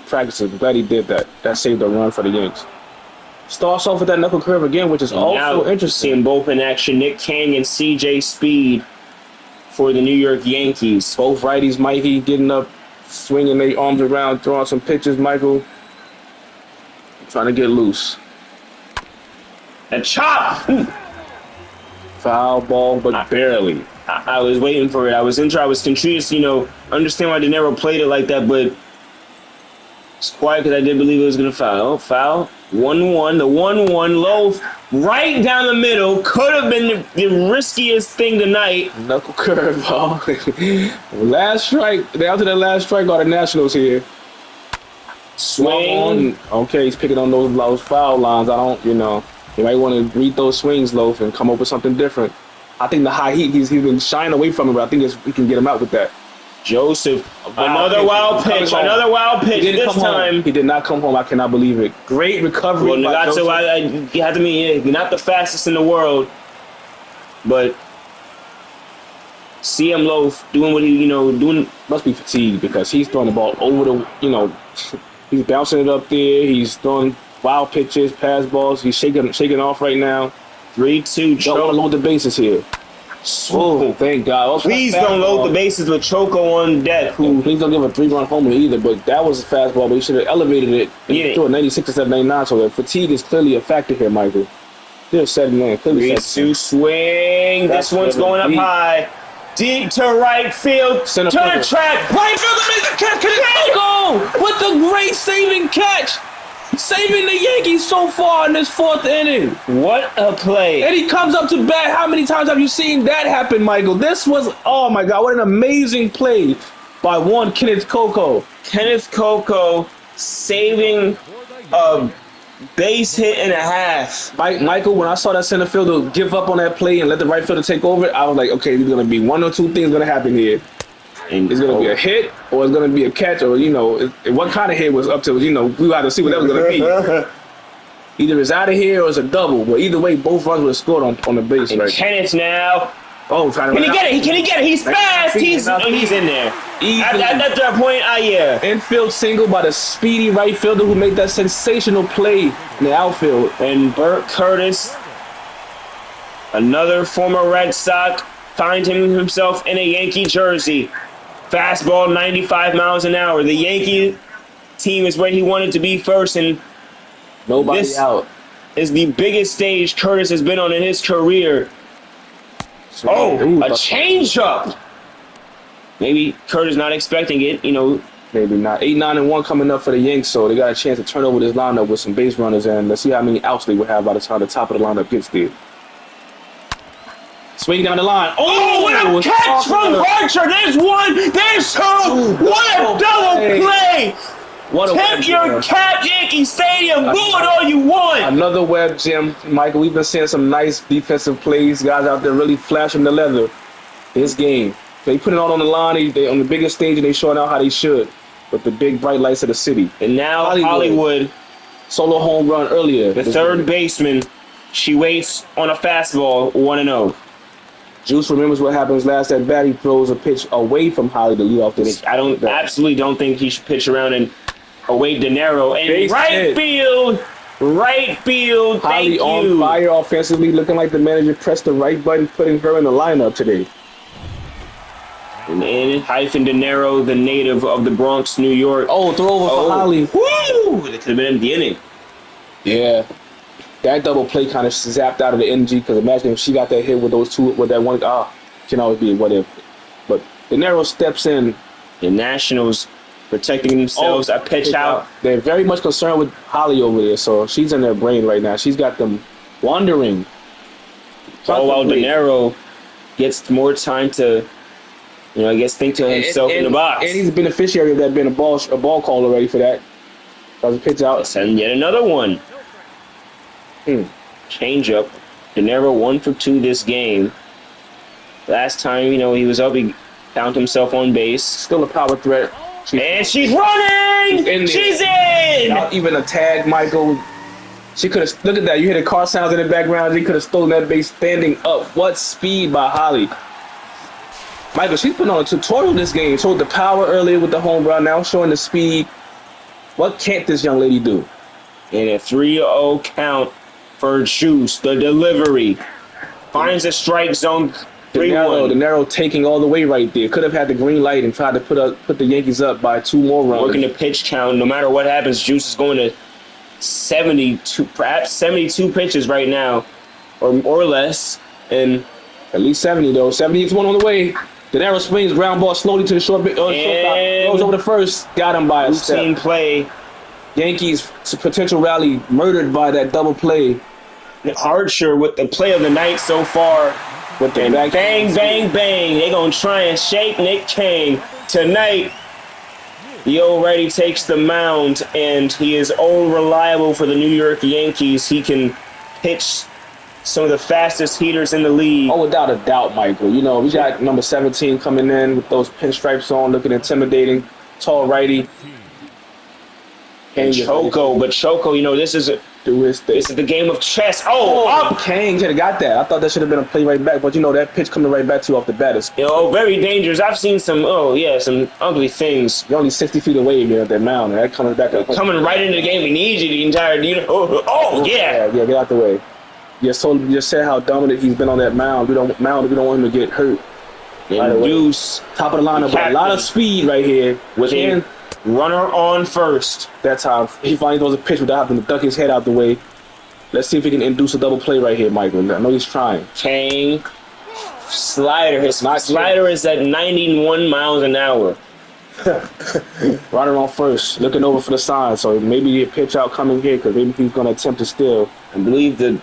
practicing. I'm glad he did that. That saved a run for the Yanks. Starts off with that knuckle curve again, which is also interesting. Seeing both in action, Nick Kang and C.J. Speed for the New York Yankees. Both righties, Mikey, getting up, swinging their arms around, throwing some pitches. Michael trying to get loose. A chop! Foul ball, but barely. I was waiting for it. I was confused, understand why they never played it like that, but it's quiet because I did believe it was going to foul. Foul. 1-1. The 1-1. Loaf right down the middle. Could have been the riskiest thing tonight. Knuckle curve ball. Last strike. After that last strike are the Nationals here. Swing. Okay, he's picking on those foul lines. I don't, you might want to read those swings, Loaf, and come up with something different. I think the high heat, he's been shying away from it, but I think we can get him out with that. Joseph. Another wild pitch. Another wild pitch this time. He did not come home. I cannot believe it. Great recovery. Well, Nagato, you have to be not the fastest in the world, but CM Loaf doing what he, doing. Must be fatigued because he's throwing the ball over the, he's bouncing it up there. He's throwing wild pitches, pass balls. He's shaking off right now. 3-2. Don't want to load the bases here. Oh, thank God. Please don't load the bases with Choco on deck. Please don't give a 3-run homer either, but that was a fastball, but he should have elevated it. Yeah. Threw a 96 or 99, so the fatigue is clearly a factor here, Michael. They're 7-9. 3-2 swing. This one's going up high. Deep to right field. Turn track. Right field to make the catch. Choco with the great saving catch. Saving the Yankees so far in this fourth inning. What a play. And he comes up to bat. How many times have you seen that happen, Michael? This was, oh my God, what an amazing play by one Kenneth Coco. Kenneth Coco saving a base hit and a half. Michael, when I saw that center fielder give up on that play and let the right fielder take over, I was like, okay, there's going to be one or two things going to happen here. And it's going to be a hit, or it's going to be a catch, or, what kind of hit was up to, we had to see what that was going to be. Either it's out of here or it's a double, but either way, both runs would have scored on the base, and right? Kenneth now. Oh, trying to Can he get it? Can he get it? He's fast. He's in there. At that point, yeah. Infield single by the speedy right fielder who made that sensational play in the outfield. And Burt Curtis, another former Red Sox, finds himself in a Yankee jersey. Fastball 95 miles an hour. The Yankee team is where he wanted to be first, and nobody out. Is the biggest stage Curtis has been on in his career. A changeup. Maybe Curtis not expecting it, Maybe not. 8-9-1 coming up for the Yanks, so they got a chance to turn over this lineup with some base runners, and let's see how many outs they will have by the time the top of the lineup gets there. Swing down the line. Oh, what a catch from Archer. There's one. There's two. What a double play. Tip your cap, Yankee Stadium. Boo it all you want. Another web gem, Michael. We've been seeing some nice defensive plays. Guys out there really flashing the leather this game. They put it all on the line. They on the biggest stage, and they showing out how they should with the big bright lights of the city. And now Hollywood. Solo home run earlier. The third baseman. She waits on a fastball, 1-0. Juice remembers what happens last at bat. He throws a pitch away from Holly to lead off this. I absolutely don't think he should pitch around and away De Niro. And right field. Holly on fire offensively, looking like the manager pressed the right button, putting her in the lineup today. And hyphen De Niro, the native of the Bronx, New York. Oh, throw over for Holly. Woo! It could have been in the inning. Yeah. That double play kind of zapped out of the energy, because imagine if she got that hit with those two, with that one, can always be what if. But De Niro steps in. The Nationals protecting themselves. A pitch out. They're very much concerned with Holly over there, so she's in their brain right now. She's got them wondering. While De Niro gets more time to, think to himself in the box. And he's a beneficiary of that being a ball call already for that. That was a pitch out. Send yet another one. Change up. De Niro 1 for 2 this game. Last time, he was up, he found himself on base. Still a power threat. And she's running! She's in! Not even a tag, Michael. She could have, look at that, you hear the car sounds in the background. She could have stolen that base standing up. What speed by Holly. Michael, she's putting on a tutorial this game. Showed the power earlier with the home run, now showing the speed. What can't this young lady do? And a 3-0 count for Juice. The delivery finds a strike zone. 3-1. De Niro taking all the way right there. Could have had the green light and tried to put the Yankees up by 2 more runs. Working the pitch count. No matter what happens, Juice is going to 72, perhaps 72 pitches right now, or less. And at least 70 though. 70 is one on the way. De Niro swings, ground ball slowly to the shortstop. Goes over the first. Got him by a step. Routine play. Yankees potential rally murdered by that double play. Archer with the play of the night so far. With the bang, bang, bang. They're going to try and shake Nick Kane tonight. The old righty takes the mound, and he is all reliable for the New York Yankees. He can pitch some of the fastest heaters in the league. Oh, without a doubt, Michael. You know, we got number 17 coming in with those pinstripes on, looking intimidating. Tall righty. And Choco, but Choco, you know, this is the game of chess. Up! Kane could have got that. I thought that should have been a play right back, but you know, that pitch coming right back to you off the bat is very dangerous. I've seen some ugly things. You're only 60 feet away here at that mound, and that coming back up. Coming right into the game. We need you the entire Yeah, get out the way. You just said how dominant he's been on that mound. We don't want him to get hurt. And Deuce, top of the lineup, with a lot of speed right here. With a runner on first. That's how he finally throws a pitch without having to duck his head out the way. Let's see if he can induce a double play right here, Michael. I know he's trying. Kane, slider. His slider is at 91 miles an hour. Runner on first, looking over for the sign. So maybe a pitch out coming here because maybe he's going to attempt to steal. I believe pitch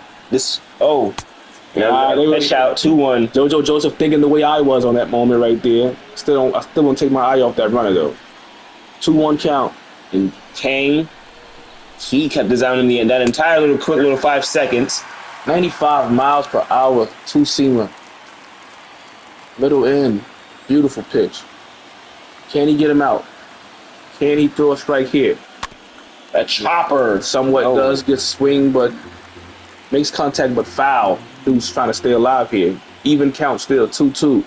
out 2-1. JoJo Joseph thinking the way I was on that moment right there. I still won't take my eye off that runner though. 2-1 count. And Kane, he kept his eye in the end. That entire quick little 5 seconds. 95 miles per hour, two-seamer. Middle end. Beautiful pitch. Can he get him out? Can he throw a strike here? A chopper. Somewhat does get swing, but makes contact, but foul. Dude's trying to stay alive here. Even count still, 2-2.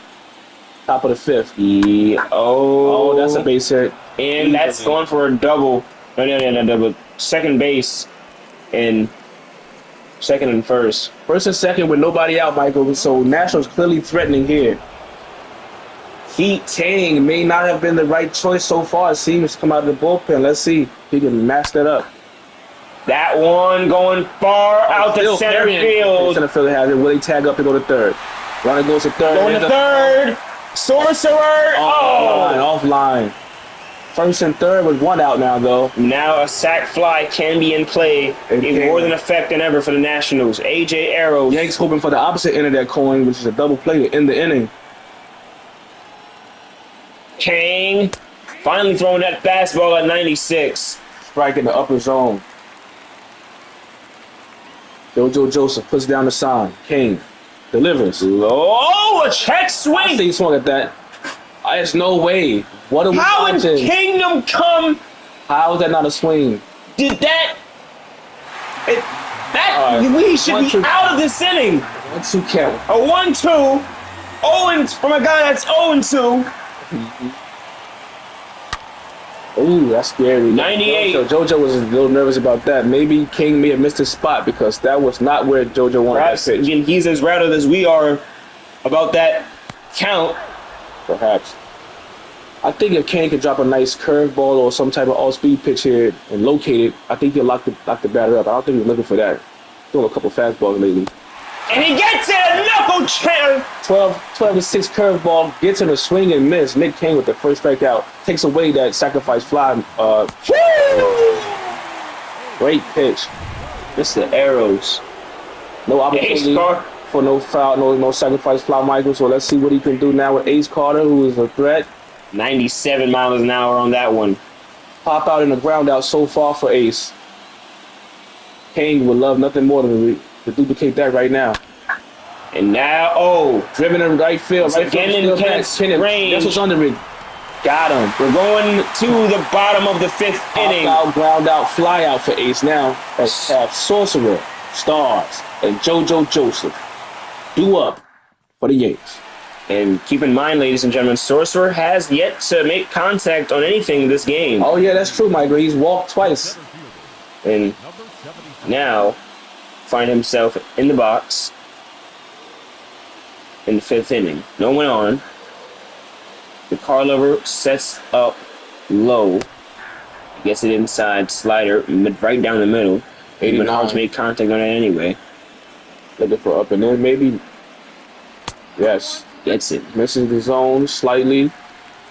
Top of the fifth. Oh, that's a base hit. And that's going for a double. No, double. Second base and second and first. First and second with nobody out, Michael. So Nationals clearly threatening here. Heat Tang may not have been the right choice so far. It seems to come out of the bullpen. Let's see if he can match that up. That one going far out to center field. Center field has it. Will he tag up and go to third? Runner goes to third. Going to third. Sorcerer. Offline. First and third with one out now, though. Now a sac fly can be in play. It's more than effect than ever for the Nationals. AJ Arrows. Yanks hoping for the opposite end of that coin, which is a double play to end the inning. Kang finally throwing that fastball at 96. Strike in the upper zone. JoJo Joseph puts down the sign. Kane delivers. Oh, a check swing. I think he swung at that. There's no way. What are we watching? In Kingdom Come? How is that not a swing? Did that? We should be out of this inning. 1-2 count. A 1-2. 0 from a guy that's 0-2. Ooh, that's scary. 98. JoJo was a little nervous about that. Maybe King may have missed his spot because that was not where JoJo wanted that pitch. He's as rattled as we are about that count. Perhaps. I think if Kane could drop a nice curveball or some type of all-speed pitch here and locate it, I think he'll lock the batter up. I don't think he's looking for that. Throwing a couple fastballs lately. And he gets it, a knuckle check. 12-6 curveball, gets him a swing and miss. Nick Kane with the first strikeout takes away that sacrifice fly. Great pitch. This is the Arrows. No opportunity for no foul, no sacrifice fly, Michael. So let's see what he can do now with Ace Carter, who is a threat. 97 miles an hour on that one. Pop out and a ground out so far for Ace. Kane would love nothing more than to duplicate that right now. And now, driven in right field. Right again in Kenneth's range. That's what's under it. Got him. We're going to the bottom of the fifth inning. Out, ground out, fly out for Ace now. Let's have Sorcerer, Stars, and JoJo Joseph do up for the Yankees. And keep in mind, ladies and gentlemen, Sorcerer has yet to make contact on anything this game. Oh, yeah, that's true, Michael. He's walked twice. And now find himself in the box in the fifth inning. No one on. The car lover sets up low. Gets it inside, slider, right down the middle. Even hard to make contact on it anyway. Looking for up and in, maybe. Yes. Gets it. Misses the zone slightly.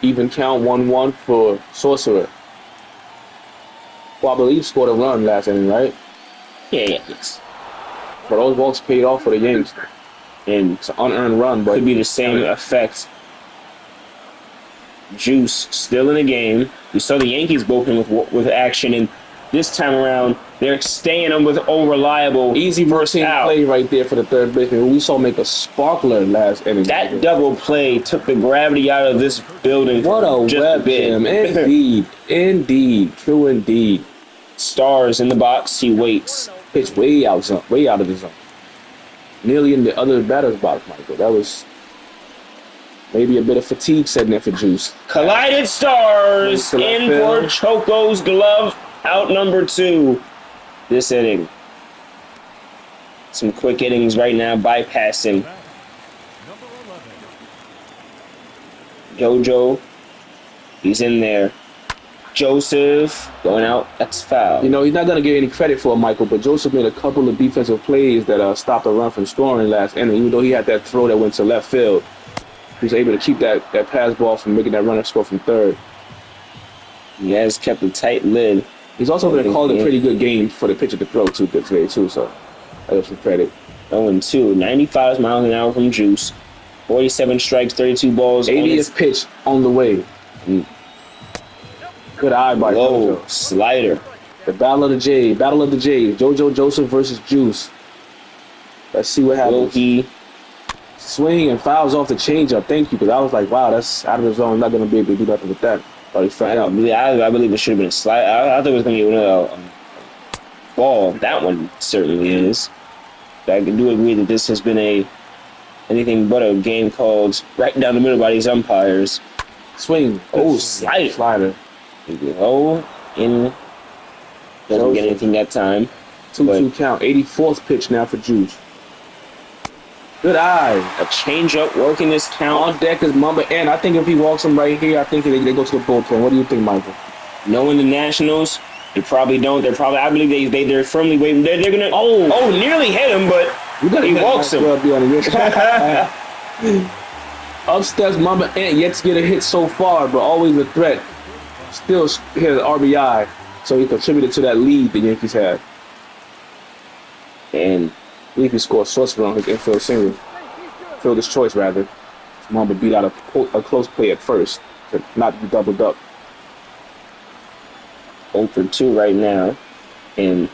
Even count 1-1 for Sorcerer. Well, I believe scored a run last inning, right? Yeah, yes. But those walks paid off for the Yankees. And it's an unearned run, but could be the same effect. Juice still in the game. We saw the Yankees bullpen with action, and this time around they're staying on with reliable. Easy first routine out. play right there for the third baseman. We saw make a sparkler last inning. That double play took the gravity out of this building. What a just web a bit. jam. Indeed. Indeed. True indeed. Stars in the box. He waits. Pitch way out of the zone. Nearly in the other batter's box, Michael. That was maybe a bit of fatigue setting in for Juice. Collided stars in for Choco's glove. Out number 2 this inning. Some quick innings right now, bypassing. JoJo, he's in there. Joseph going out. That's foul. You know, he's not going to get any credit for it, Michael, but Joseph made a couple of defensive plays that stopped a run from scoring last inning. Even though he had that throw that went to left field, he was able to keep that pass ball from making that runner score from third. He has kept a tight lid. He's also going to call a pretty good game for the pitcher to throw today, too, so I give some credit. 0-2, 95 miles an hour from Juice. 47 strikes, 32 balls. 80th pitch on the way. Good eye by JoJo. Slider. The Battle of the Jays. JoJo Joseph versus Juice. Let's see what happens. Wilkie. Swing and fouls off the changeup. Thank you, because I was like, wow, that's out of the zone. I'm not going to be able to do nothing with that. Thought he found out. I believe it should have been a slide. I thought it was going to be a ball. That one certainly is. I do agree that this has been anything but a game called right down the middle by these umpires. Swing. Slider. Oh, in. Doesn't get anything that time. 2-2 count. 84th pitch now for Juice. Good eye. A changeup working this count. On deck is Mamba, and I think if he walks him right here, I think they go to the bullpen. What do you think, Michael? Knowing the Nationals, they probably don't. I believe they're firmly waiting. They're gonna. Oh, nearly hit him, but he walks him. Up steps Mamba Ant, yet to get a hit so far, but always a threat. Still hit an RBI, so he contributed to that lead the Yankees had. And I believe he scored source run on his infield single. Fielder's choice, rather. Mamba beat out a close play at first to not be doubled up. 0-2 right now. And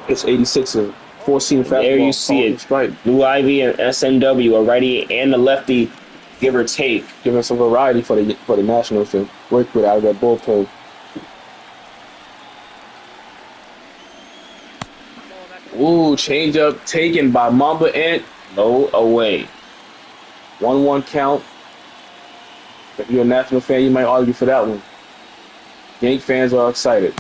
it's 86 of 4-seam fastball. There you see it. Strike. Blue Ivy and SMW, a righty and a lefty, give or take. Giving some variety for the Nationals to work with out of that bullpen. Ooh, changeup taken by Mamba Ant. Low away. 1-1 count. If you're a National fan, you might argue for that one. Yank fans are excited.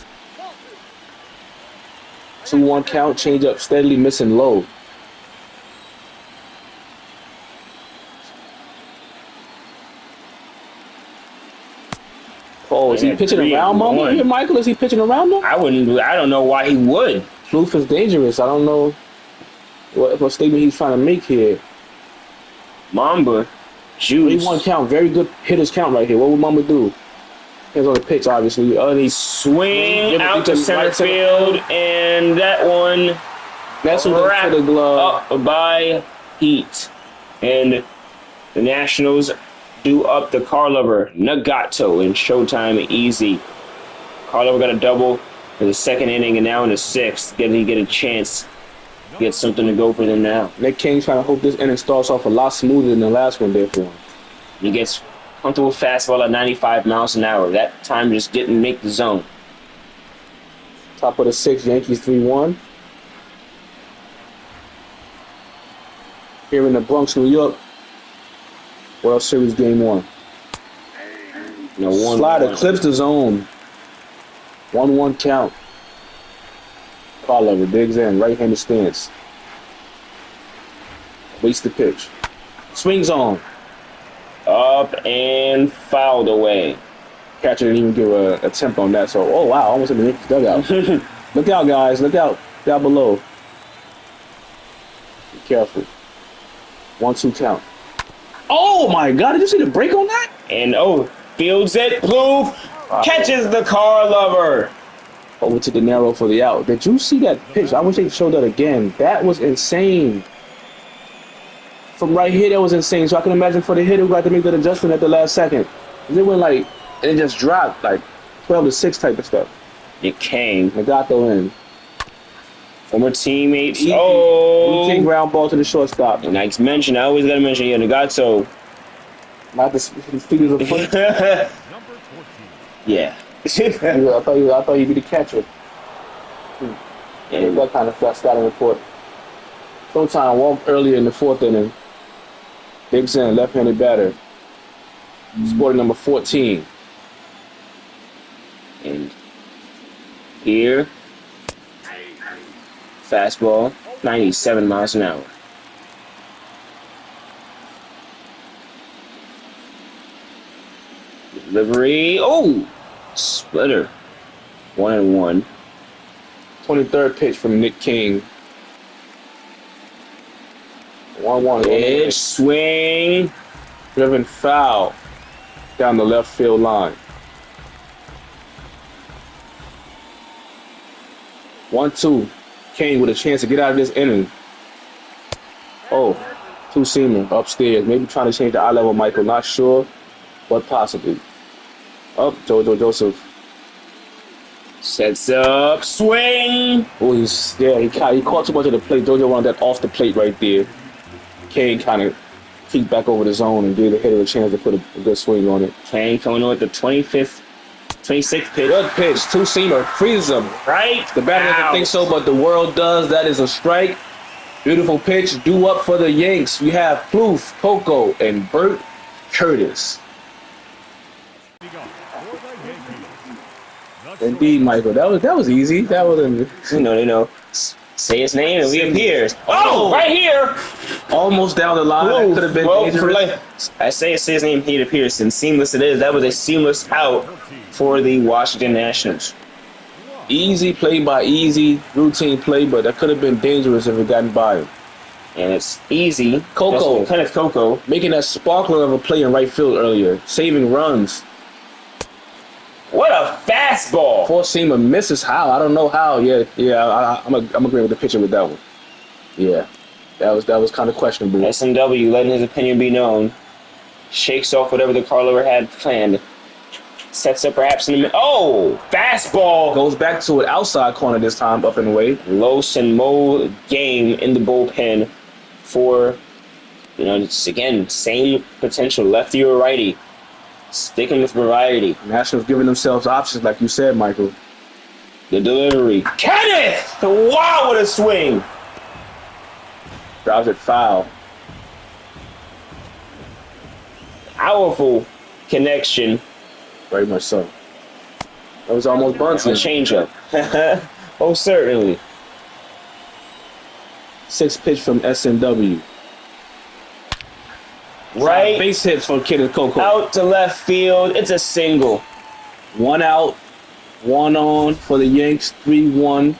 2-1 count, changeup steadily missing low. Oh, is he pitching around Mamba here, Michael? Is he pitching around him? I don't know why he would. Floof is dangerous. I don't know what statement he's trying to make here. Mamba, Juice. 3-1 count, very good hitter's count right here. What would Mamba do? Hands on the pitch, obviously. He swing out to center field, and that one wrapped the glove up by Heat. And the Nationals do up the Carlover, Nagato, in Showtime easy. Carlover got a double in the second inning, and now in the sixth, get a chance to get something to go for them now. Nick King's trying to hope this inning starts off a lot smoother than the last one there for him. He gets comfortable fastball at 95 miles an hour. That time just didn't make the zone. Top of the sixth, Yankees 3-1. Here in the Bronx, New York, World Series Game 1. Slider clips the zone. 1-1 count. Carlover digs in, right-handed stance. Waits the pitch. Swings on. Up and fouled away. Catcher didn't even give an attempt on that, so, oh wow, almost in the Yankees dugout. Look out, guys. Look out down below. Be careful. 1-2 count. Oh my God, did you see the break on that? And fields it. Blue catches the Carlover. Over to De Niro for the out. Did you see that pitch? I wish they showed that again. That was insane. from right here, that was insane. So I can imagine for the hitter who had to make that adjustment at the last second. And it went like, and it just dropped like 12-6 type of stuff. It came. Nagato in. Former teammates. Easy. Oh. Routine ground ball to the shortstop. And I always got to mention, yeah, Nagato. Not the speed of the foot. Yeah. I thought you'd be the catcher. Yeah, that kind of scouting report. Sometime warm earlier in the fourth inning. Biggs in, left-handed batter. Sporting number 14. And here, fastball, 97 miles an hour. Delivery, oh, splitter, 1-1. 23rd pitch from Nick King. 1-1. Pitch, swing. Driven foul down the left field line. 1-2. King with a chance to get out of this inning. Oh, two-seamer upstairs. Maybe trying to change the eye level, Michael. Not sure, but possibly. Up, JoJo Joseph. Sets up, swing. Oh, he caught too much of the plate. JoJo wanted that off the plate right there. Kane kind of peeked back over the zone and gave the hitter a chance to put a good swing on it. Kane coming on with the 26th pitch. Good pitch, two-seamer, freezes him. Right. The batter doesn't think so, but the world does. That is a strike. Beautiful pitch. Due up for the Yanks. We have Plouffe, Coco, and Bert Curtis. Indeed, Michael. That was easy. That was Say his name and he appears. Oh, right here. Almost down the line. That could have been dangerous. I say his name, he appears, and seamless it is. That was a seamless out for the Washington Nationals. Easy play by easy, routine play, but that could have been dangerous if it gotten by him. And it's easy. Coco. Kenneth Coco. Making that sparkler of a play in right field earlier. Saving runs. What a fastball! Four-seamer misses how? I don't know how. I'm agreeing with the pitcher with that one. Yeah, that was kind of questionable. SMW letting his opinion be known. Shakes off whatever the Carlover had planned. Sets up perhaps in the oh, fastball! Goes back to an outside corner this time, up and away. Los and Mo game in the bullpen for, it's again, same potential, lefty or righty. Sticking with variety. Nationals giving themselves options, like you said, Michael. The delivery. Kenneth! Wow, what a swing! Drives it foul. Powerful connection. Very much so. That was almost bunting. A changeup. Oh, certainly. 6th pitch from SMW. Right. Base hits for Kenneth Coco. Out to left field. It's a single. 1 out, 1 on for the Yanks. 3-1.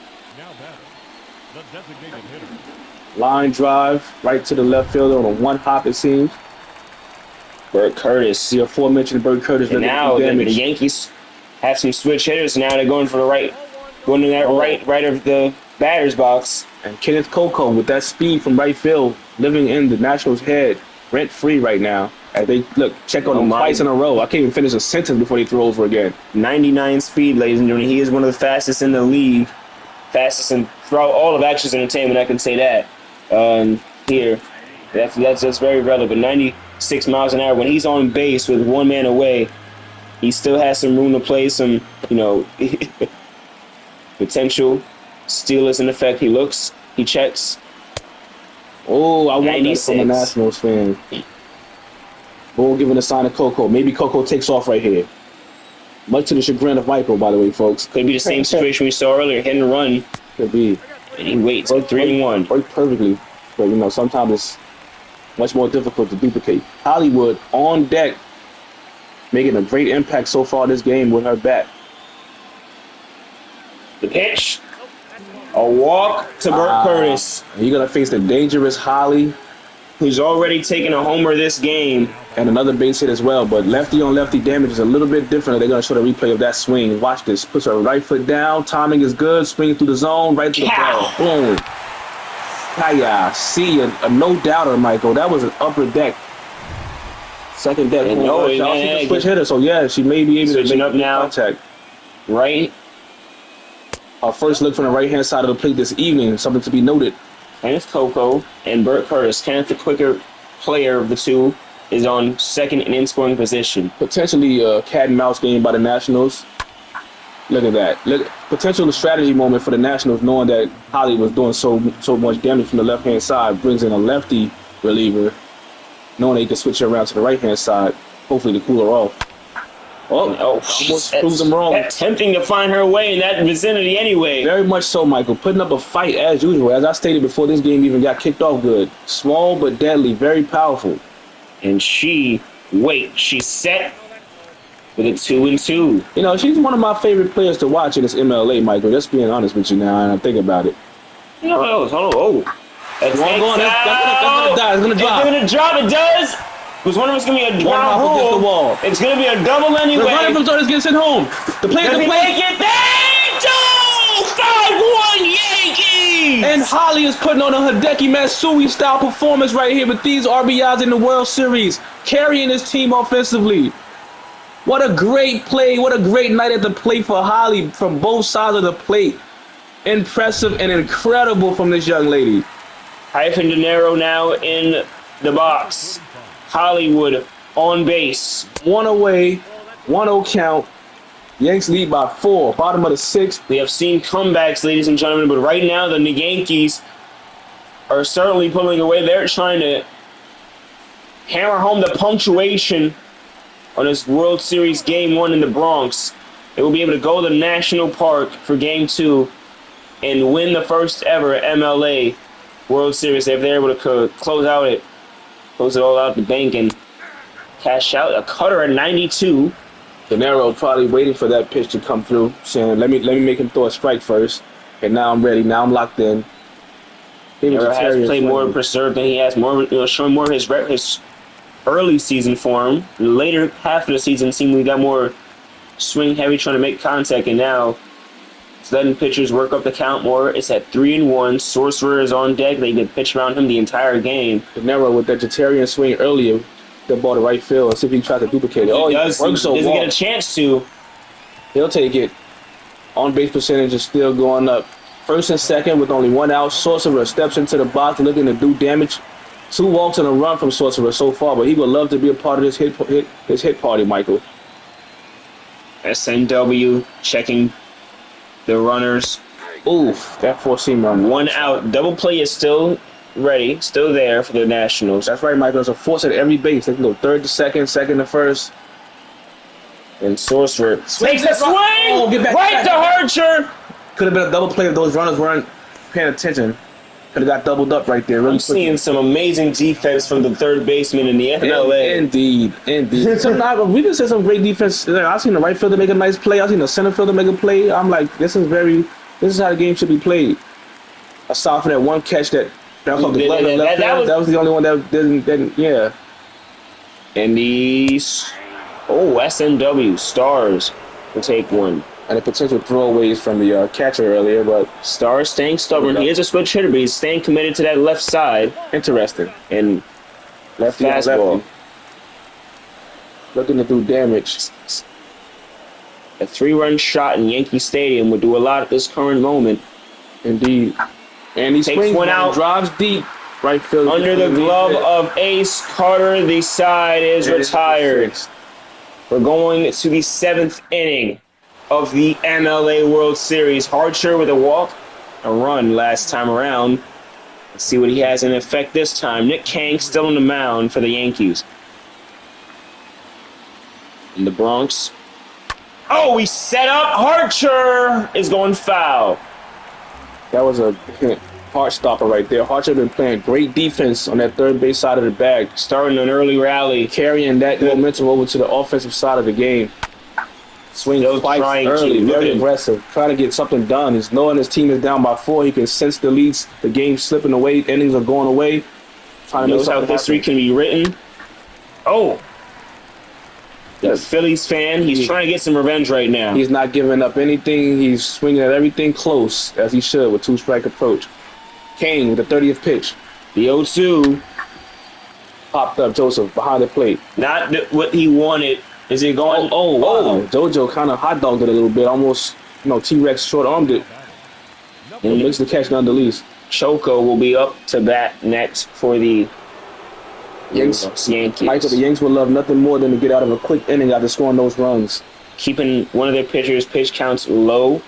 Line drive right to the left fielder on a 1 hop, it seems. Bert Curtis. The aforementioned Bert Curtis. And now the Yankees have some switch hitters. Now they're going for the right. Going to that right of the batter's box. And Kenneth Coco with that speed from right field, living in the Nationals' head. Rent-free right now. As they check on him twice in a row. I can't even finish a sentence before they throw over again. 99 speed, ladies and gentlemen. He is one of the fastest in the league. Fastest in throughout all of Actions Entertainment, I can say that. Here, that's very relevant. 96 miles an hour. When he's on base with one man away, he still has some room to play. Some, potential. Steal is in effect. He checks. Oh, I want that from a Nationals fan. Bull giving a sign to Coco. Maybe Coco takes off right here. Much to the chagrin of Michael, by the way, folks. Could be the same situation we saw earlier. Hit and run. Could be. And he waits. 3-1. Worked perfectly. But, sometimes it's much more difficult to duplicate. Hollywood on deck. Making a great impact so far this game with her bat. The pitch. A walk to Bert Curtis. You're going to face the dangerous Holly, who's already taken a homer this game. And another base hit as well. But lefty on lefty damage is a little bit different. They're going to show the replay of that swing. Watch this. Puts her right foot down. Timing is good. Swinging through the zone. Right to the ball. Boom. Hiya. See, a no-doubter, Michael. That was an upper deck. Second deck. And She's a switch hitter, so yeah, she may be able to make up now. Contact. Right. Our first look from the right-hand side of the plate this evening. Something to be noted. Kenneth Coco and Burt Curtis. Kenneth, the quicker player of the two, is on second and in scoring position. Potentially a cat and mouse game by the Nationals. Look at that. Potential strategy moment for the Nationals, knowing that Holly was doing so much damage from the left-hand side, brings in a lefty reliever, knowing they can switch it around to the right-hand side, hopefully to cool her off. Almost proves them wrong. That's tempting to find her way in that vicinity anyway. Very much so, Michael. Putting up a fight as usual. As I stated before this game even got kicked off good. Small but deadly. Very powerful. And she's set with a 2-2. You know, she's one of my favorite players to watch in this MLA, Michael. Just being honest with you now, and I think about it. That's going to die. It's going to drop. It's going to drop. It does. It was wondering if it's going to be a drop against the wall. It's going to be a double anyway. The runner from Jordan's getting sent home. The players can make it. They do! 5-1 Yankees! And Holly is putting on a Hideki Matsui-style performance right here with these RBIs in the World Series, carrying his team offensively. What a great play. What a great night at the plate for Holly from both sides of the plate. Impressive and incredible from this young lady. Hyphen De Niro now in the box. Hollywood on base. One away, 1-0 count. Yanks lead by 4, bottom of the 6th. We have seen comebacks, ladies and gentlemen, but right now the Yankees are certainly pulling away. They're trying to hammer home the punctuation on this World Series Game 1 in the Bronx. They will be able to go to the National Park for Game 2 and win the first ever MLA World Series if they're able to close it all out the bank and cash out. A cutter at 92. De Niro probably waiting for that pitch to come through, saying, let me make him throw a strike first. And now I'm ready. Now I'm locked in. He has played more preserved than he has, showing more of his early season form. The later half of the season seemed we got more swing heavy, trying to make contact, and now it's letting pitchers work up the count more. It's at 3-1. Sorcerer is on deck. They can pitch around him the entire game. De Niro with that vegetarian swing earlier, the ball to right field. Let's see if he tries to duplicate it. He doesn't get a chance to. He'll take it. On base percentage is still going up. First and second with only 1 out. Sorcerer steps into the box looking to do damage. 2 walks and a run from Sorcerer so far, but he would love to be a part of this hit party, Michael. SNW checking the runners. Oof, that 4-seam run. 1 out. Double play is still ready, still there for the Nationals. That's right, Michael. There's a force at every base. They can go third to second, second to first. And Sorcerer takes a swing! Oh, get back, right to Archer! Could have been a double play if those runners weren't paying attention. Could have got doubled up right there. Really I'm seeing some amazing defense from the third baseman in the MLA. Indeed. We can say some great defense. I've seen the right fielder make a nice play. I've seen the center fielder make a play. I'm like, this is how the game should be played. Aside from that one catch that was the only one that didn't, yeah. And these, SNW, Stars will take one. And the potential throwaways from the catcher earlier, but Stars staying stubborn. He is a switch hitter, but he's staying committed to that left side. Interesting. And left fastball. Looking to do damage. A 3-run shot in Yankee Stadium would do a lot at this current moment. Indeed. And he takes one out, drives deep. Right field. Under the glove of Ace Carter, the side is retired. We're going to the 7th inning of the MLA World Series. Archer with a walk, a run last time around. Let's see what he has in effect this time. Nick Kang still on the mound for the Yankees. In the Bronx. Oh, he set up. Archer is going foul. That was a heart stopper right there. Archer been playing great defense on that third base side of the bag. Starting an early rally. Carrying that momentum over to the offensive side of the game. Swing spikes early, very aggressive. Trying to get something done. He's knowing his team is down by 4. He can sense the leads. The game's slipping away. Innings are going away. Trying to know how history can be written. Oh. The Phillies fan. He's trying to get some revenge right now. He's not giving up anything. He's swinging at everything close, as he should, with 2-strike approach. Kane with the 30th pitch. The 0-2. Popped up Joseph behind the plate. Not what he wanted. Is it going? Wow. JoJo kind of hot dogged it a little bit. Almost, T-Rex short-armed it. And makes the catch nonetheless. Choco will be up to bat next for the Yankees. Yankees. The Yankees would love nothing more than to get out of a quick inning after scoring those runs. Keeping one of their pitchers' pitch counts low.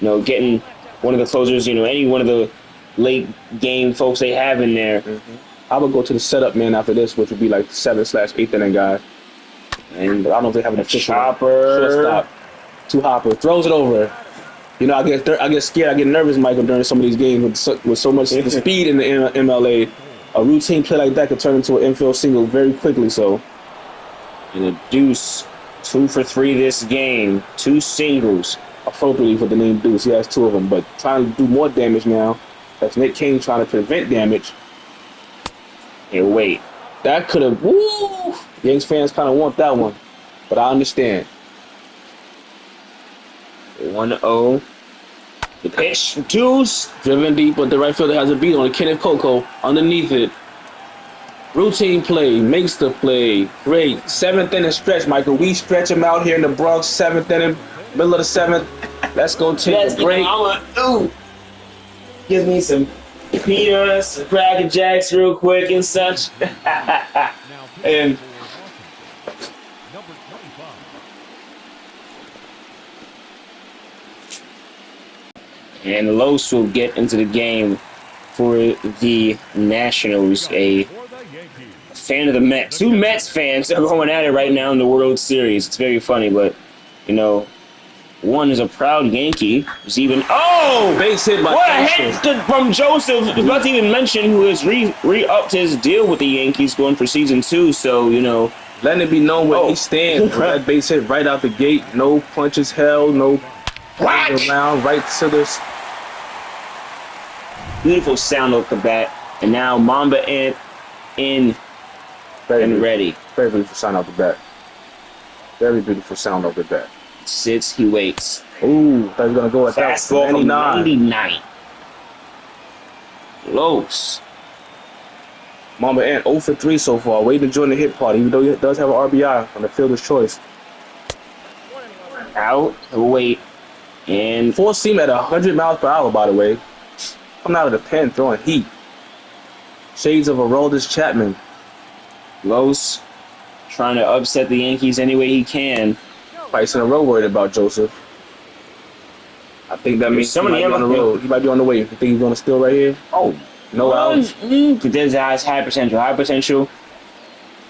Getting one of the closers, any one of the late game folks they have in there. Mm-hmm. I would go to the setup man after this, which would be like the 7/8th inning guy. And I don't know if they have an official chopper. Shortstop. Two hopper. Throws it over. I get scared. I get nervous, Michael, during some of these games with so much speed in the MLA. A routine play like that could turn into an infield single very quickly. So, and a deuce, 2 for 3 this game, 2 singles. Appropriately for the name Deuce, he has 2 of them, but trying to do more damage now. That's Nick King trying to prevent damage. Hey, wait. That could have. Woo! Yankees fans kind of want that one, but I understand. 1-0. The pitch, deuce. Driven deep, but the right fielder has a beat on it. Kenneth Coco underneath it. Routine play, makes the play. Great. 7th inning stretch, Michael. We stretch him out here in the Bronx. 7th inning, middle of the 7th. Let's go take a break. Give me some peanuts, Cracker Jacks real quick and such. And Los will get into the game for the Nationals. A fan of the Mets. 2 Mets fans are going at it right now in the World Series. It's very funny, but one is a proud Yankee. Who's even base hit by what a hit from Joseph. I was about to even mention who has re-upped his deal with the Yankees going for season 2. So letting it be known where he stands. That base hit right out the gate. No punches held. No around. Right to this. Beautiful sound of the bat. And now Mamba in and ready. Very beautiful sound of the bat. Very beautiful sound of the bat. Sits, he waits. Ooh, thought he was going to go at that. Fastball from 99. Close. Mamba Ant 0 for 3 so far. Waiting to join the hit party, even though he does have an RBI on the fielder's choice. Out. Wait. And 4-seam at 100 miles per hour, by the way. Coming out of the pen, throwing heat. Shades of Aroldis Chapman. Los trying to upset the Yankees any way he can. Twice in a row worried about Joseph. I think that means he might be on the road. He might be on the way. You think he's going to steal right here? Oh. No outs. There's guys high potential. High potential.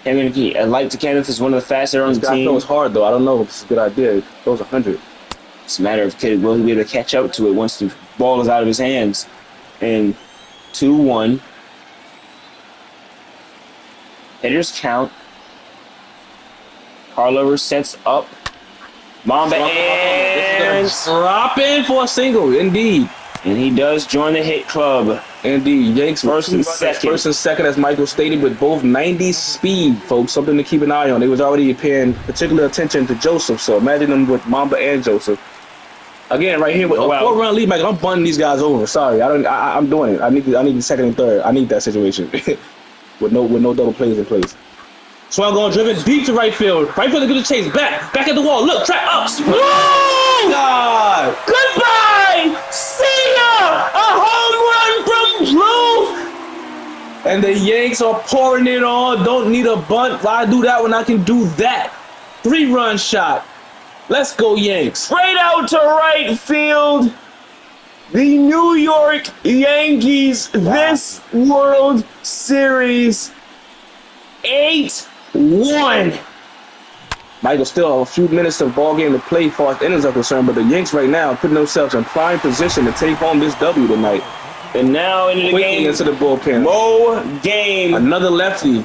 And like to Kenneth is one of the faster on the team. Throws hard, though. I don't know if it's a good idea. He throws 100. It's a matter of will he be able to catch up to it once the ball is out of his hands. And 2-1. Hitters count. Carlover sets up. Mamba and drop in for a single, indeed. And he does join the hit club. Indeed. Yanks first and second, as Michael stated, with both 90 speed, folks. Something to keep an eye on. They was already paying particular attention to Joseph, so imagine them with Mamba and Joseph. Again, right here with a 4-run lead, Michael. I'm bunting these guys over. Sorry, I'm doing it. I need the second and third. I need that situation with no double plays in place. Swung on, driven deep to right field. Right field to chase. Back at the wall. Look, track up. Whoa! God! Goodbye! See ya! A home run from Blue! And the Yanks are pouring it on. Don't need a bunt. Why do that when I can do that? 3-run shot. Let's go, Yanks. Straight out to right field. The New York Yankees, this World Series, 8-1. Michael, still a few minutes of ball game to play as far as innings are concerned, but the Yanks right now putting themselves in prime position to take home this W tonight. And now into the game, into the bullpen. Mo Game. Another lefty.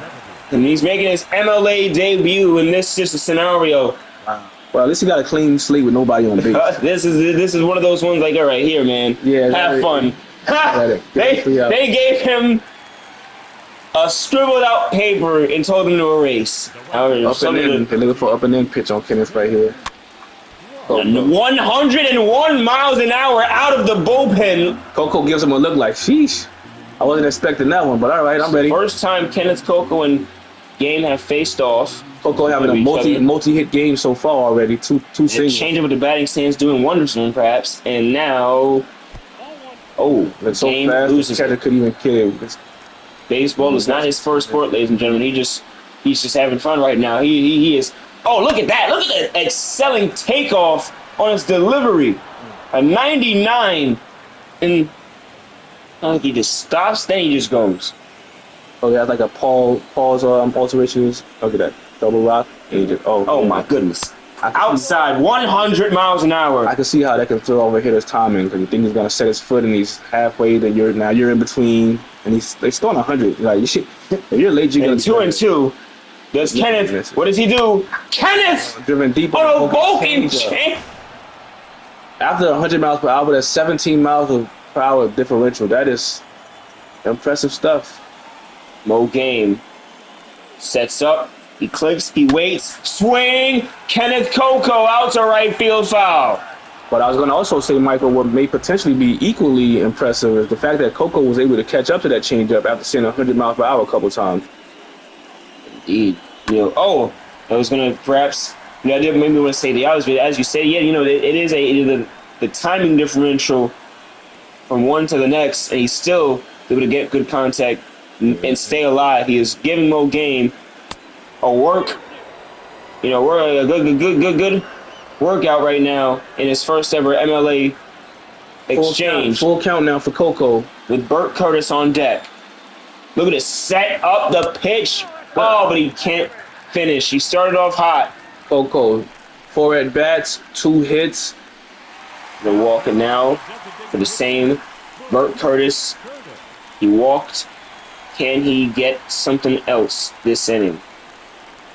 And he's making his MLA debut in this just a scenario. Wow. Well, at least he got a clean slate with nobody on base. This is one of those ones like, all right, here, man. Yeah, have fun. They gave him a scribbled out paper and told him to erase. They're looking for up and in pitch on Kenneth right here. Coco. 101 miles an hour out of the bullpen. Coco gives him a look like, sheesh. I wasn't expecting that one, but all right, I'm ready. First time Kenneth Coco and Game have faced off. Coco having a multi-hit game so far already. Two singles. Change up with the batting stance, doing wonders for him, perhaps. And now, That's so Game fast. loses. The catcher couldn't even kill him. Baseball is not his first sport, ladies and gentlemen. He's just having fun right now. He is. Oh, look at that! Look at that excelling takeoff on his delivery. A 99, and he just stops. Then he just goes. Oh, yeah, like a pause alterations. Look at that double rock. And he just, oh my goodness! Outside, 100 miles an hour. I can see how that can throw over hitter's timing because you think he's gonna set his foot and he's halfway. Then you're in between, and they're still on 100. Like if you're late, you're gonna 2-2. Does Kenneth? What does he do? Kenneth driven deep on a broken chain. After 100 miles per hour, that's 17 miles per hour differential. That is impressive stuff. Mo Game sets up. He clicks. He waits. Swing. Kenneth Coco out to right field foul. But I was going to also say, Michael, what may potentially be equally impressive is the fact that Coco was able to catch up to that changeup after seeing 100 miles per hour a couple times. Indeed. I was gonna perhaps I didn't maybe want to say the others, but as you said, yeah, it is the timing differential from one to the next, and he's still able to get good contact and stay alive. He is giving Mo Game a good workout right now in his first ever MLA exchange. Full count now for Coco with Burt Curtis on deck. Look at it, set up the pitch. Oh, but he can't finish. He started off hot. Coco, 4 at-bats, 2 hits. They're walking now for the same. Burt Curtis, he walked. Can he get something else this inning?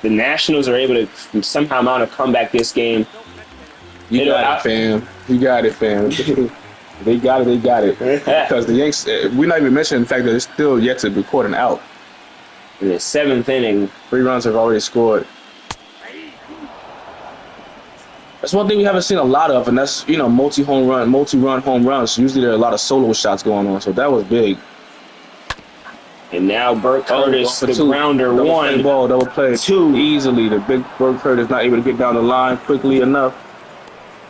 The Nationals are able to somehow mount a comeback this game. You got it, fam. They got it. Because the Yankees, we're not even mentioning the fact that they're still yet to record an out. In the 7th inning, 3 runs have already scored. That's one thing we haven't seen a lot of, and that's multi-run home runs. Usually there are a lot of solo shots going on, so that was big. And now Burt Curtis, the grounder, double play, 2 easily. The big Burt Curtis not able to get down the line quickly enough.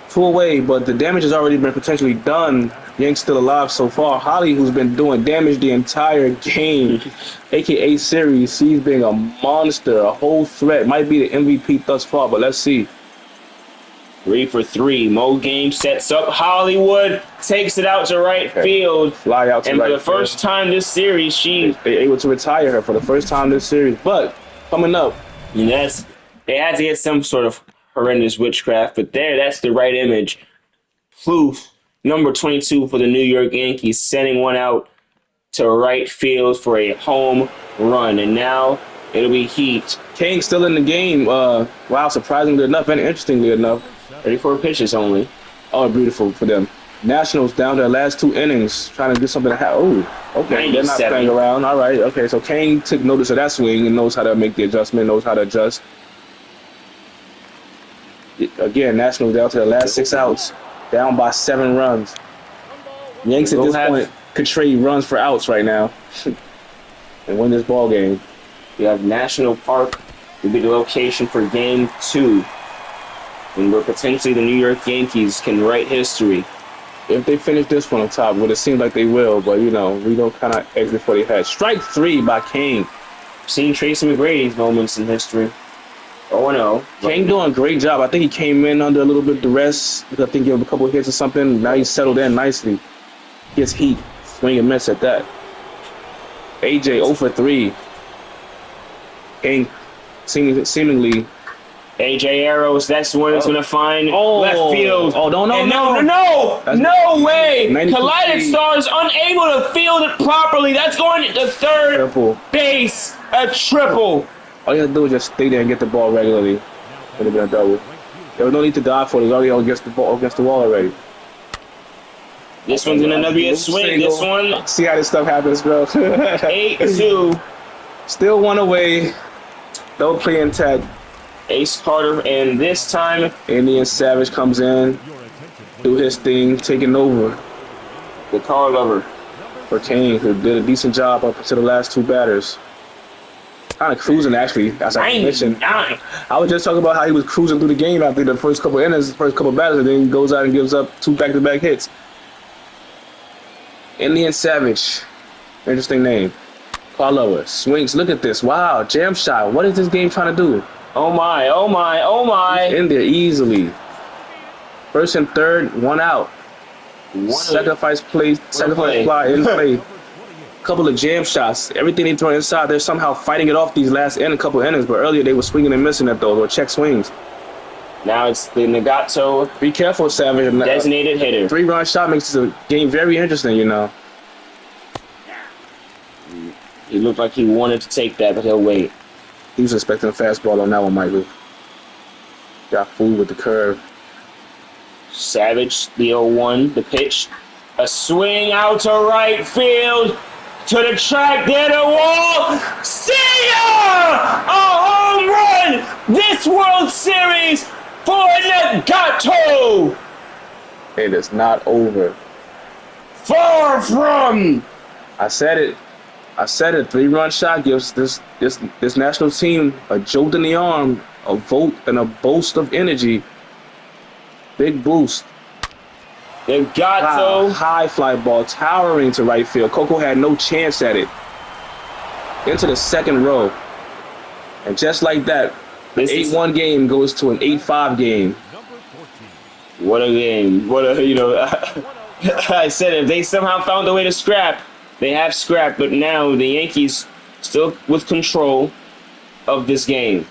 2 away, but the damage has already been potentially done. Yanks still alive so far. Holly, who's been doing damage the entire game, aka series, he's being a monster, a whole threat. Might be the MVP thus far, but let's see. 3 for 3. Mo Game sets up. Hollywood takes it out to right field. Fly out to and right for the first time this series, they're able to retire her for the first time this series. But coming up, they had to get some sort of horrendous witchcraft, but that's the right image. Plouffe, number 22 for the New York Yankees, sending one out to right field for a home run. And now it'll be heat. Kang's still in the game. Wow, surprisingly enough and interestingly enough. 34 pitches only. Oh, beautiful for them. Nationals down their last 2 innings, trying to get something to happen. Oh, okay, 97. They're not playing around. All right, okay. So Kang took notice of that swing and knows how to make the adjustment, knows how to adjust. Again, Nationals down to the last 6 outs, down by 7 runs. Yanks at this point could trade runs for outs right now and win this ball game. We have National Park will be the location for Game 2. And where potentially the New York Yankees can write history. If they finish this one on top, well, it seems like they will, but, we don't kind of exit before they had. Strike 3 by Kang. Seen Tracy McGrady's moments in history. 0-0. Kang doing a great job. I think he came in under a little bit of duress. I think he gave him a couple of hits or something. Now he's settled in nicely. Gets heat. Swing and miss at that. AJ 0 for 3. Kang seemingly... AJ Arrows, that's the one that's going to find left field. Oh, no way. Collided Stars unable to field it properly. That's going to third base. A triple. All you have to do is just stay there and get the ball regularly. Would have been a double. There was no need to dive for it. It was already against the wall already. This one's going to be a swing. This one. See how this stuff happens, bro. 8-2. Still 1 away. No play intact. Ace Carter, and this time Indian Savage comes in, do his thing, taking over the car lover. for Kane, who did a decent job up to the last two batters. Kind of cruising, actually, as I mentioned. 99. I was just talking about how he was cruising through the game after the first couple innings, the first couple batters, and then he goes out and gives up 2 back-to-back hits. Indian Savage. Interesting name. Car lover. Swings. Look at this. Wow. Jam shot. What is this game trying to do? Oh my, oh my, oh my. In there easily. First and third, 1 out. Sacrifice play, sacrifice fly in play. Couple of jam shots. Everything they throw inside, they're somehow fighting it off these last couple innings, but earlier they were swinging and missing at those, or check swings. Now it's the Nagato Be careful, Savage. designated hitter. 3-run shot makes the game very interesting, you know. He looked like he wanted to take that, but he'll wait. He was expecting a fastball on that one, Michael. Got fooled with the curve. Savage, the 0-1, the pitch. A swing out to right field. To the track, there the wall. See ya! A home run! This World Series for Nagato! It is not over. Far from. I said it. 3-run shot gives this national team a jolt in the arm, a vote and a boast of energy. Big boost. Nagato. High fly ball, towering to right field. Coco had no chance at it. Into the second row. And just like that, the 8-1 game goes to an 8-5 game. What a game. What a, I said if they somehow found a way to scrap, they have scrapped, but now the Yankees still with control of this game.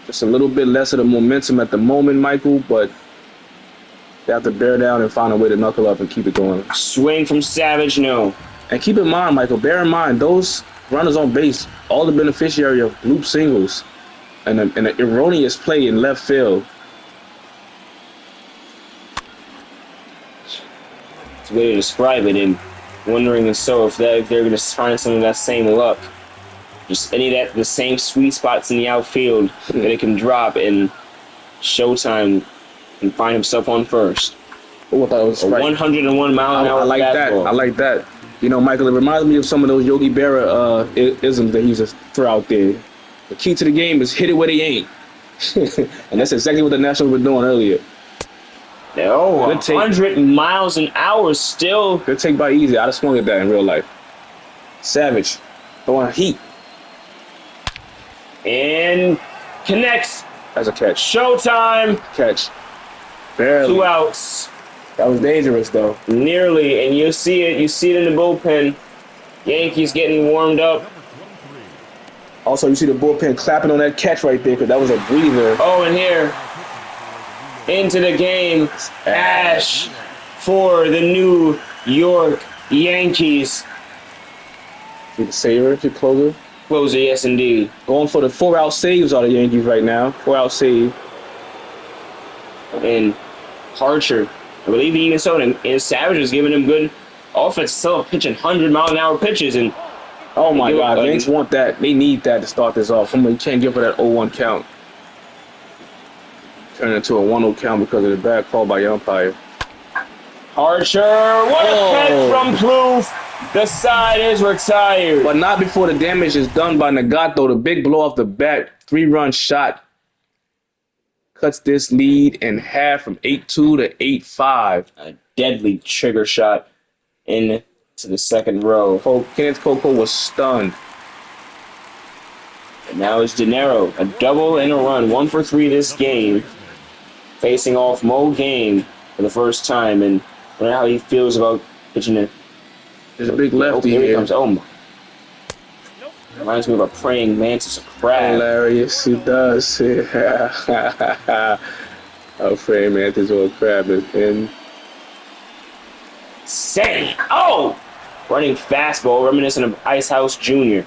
Just a little bit less of the momentum at the moment, Michael, but they have to bear down and find a way to knuckle up and keep it going. Swing from Savage, no. And keep in mind, Michael, bear in mind, those runners on base, all the beneficiary of loop singles and an erroneous play in left field. It's a way to describe it, and wondering if they're going to find some of that same luck. Just any of the same sweet spots in the outfield that it can drop, and Showtime can find himself on first. Oh, I thought it was 101 mile an hour. I like fastball. that. I like that. Michael, it reminds me of some of those Yogi Berra isms that he used to throw out there. The key to the game is hit it where they ain't. And that's exactly what the Nationals were doing earlier. Oh, 100 miles an hour still. Good take by Easy. I'd have swung at that in real life. Savage. Throwing heat. And connects. That's a catch. Showtime. Catch. Barely. 2 outs. That was dangerous, though. Nearly, and you see it in the bullpen. Yankees getting warmed up. Also, you see the bullpen clapping on that catch right there, because that was a breather. Oh, and here, into the game, Ash for the New York Yankees. See the saver, the closer. Closer, yes, indeed. Going for the 4-out saves are the Yankees right now. 4-out save. And Archer, I believe even so, and Savage is giving him good offense, still pitching 100-mile-an-hour pitches. And oh my God, Yanks want that. They need that to start this off. You can't give for that 0-1 count. Turn it into a 1-0 count because of the bad call by the umpire. Archer, what a catch from Plouffe. The side is retired. But not before the damage is done by Nagato. The big blow off the bat, 3-run shot. Cuts this lead in half from 8-2 to 8-5. A deadly trigger shot into the second row. Kenneth Coco was stunned. And now it's De Niro, a double and a run, 1 for 3 this game. Facing off Mo Game for the first time, and I wonder how he feels about pitching it. There's a big lefty here. Here. Comes. Oh my. Reminds me of a praying mantis, a crab. Hilarious, he does. A praying mantis or a crab. And Say, oh! Running fastball, reminiscent of Ice House Jr. De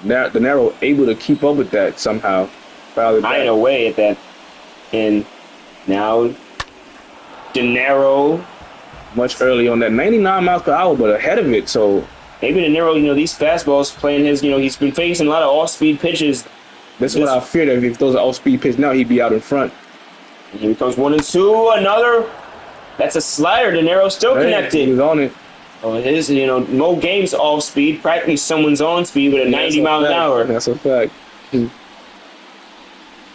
Niro able to keep up with that somehow. Hiding away at that. And now De Niro. Much early on that 99 miles per hour, but ahead of it. So Maybe De Niro, these fastballs playing his, he's been facing a lot of off-speed pitches. That's what I feared. If those are off-speed pitches now, he'd be out in front. Here comes 1-2. Another. That's a slider. De Niro still connected. He's on it. Oh, it is, Mo Game's off speed, practically someone's on speed with a 90 miles an hour. That's a fact.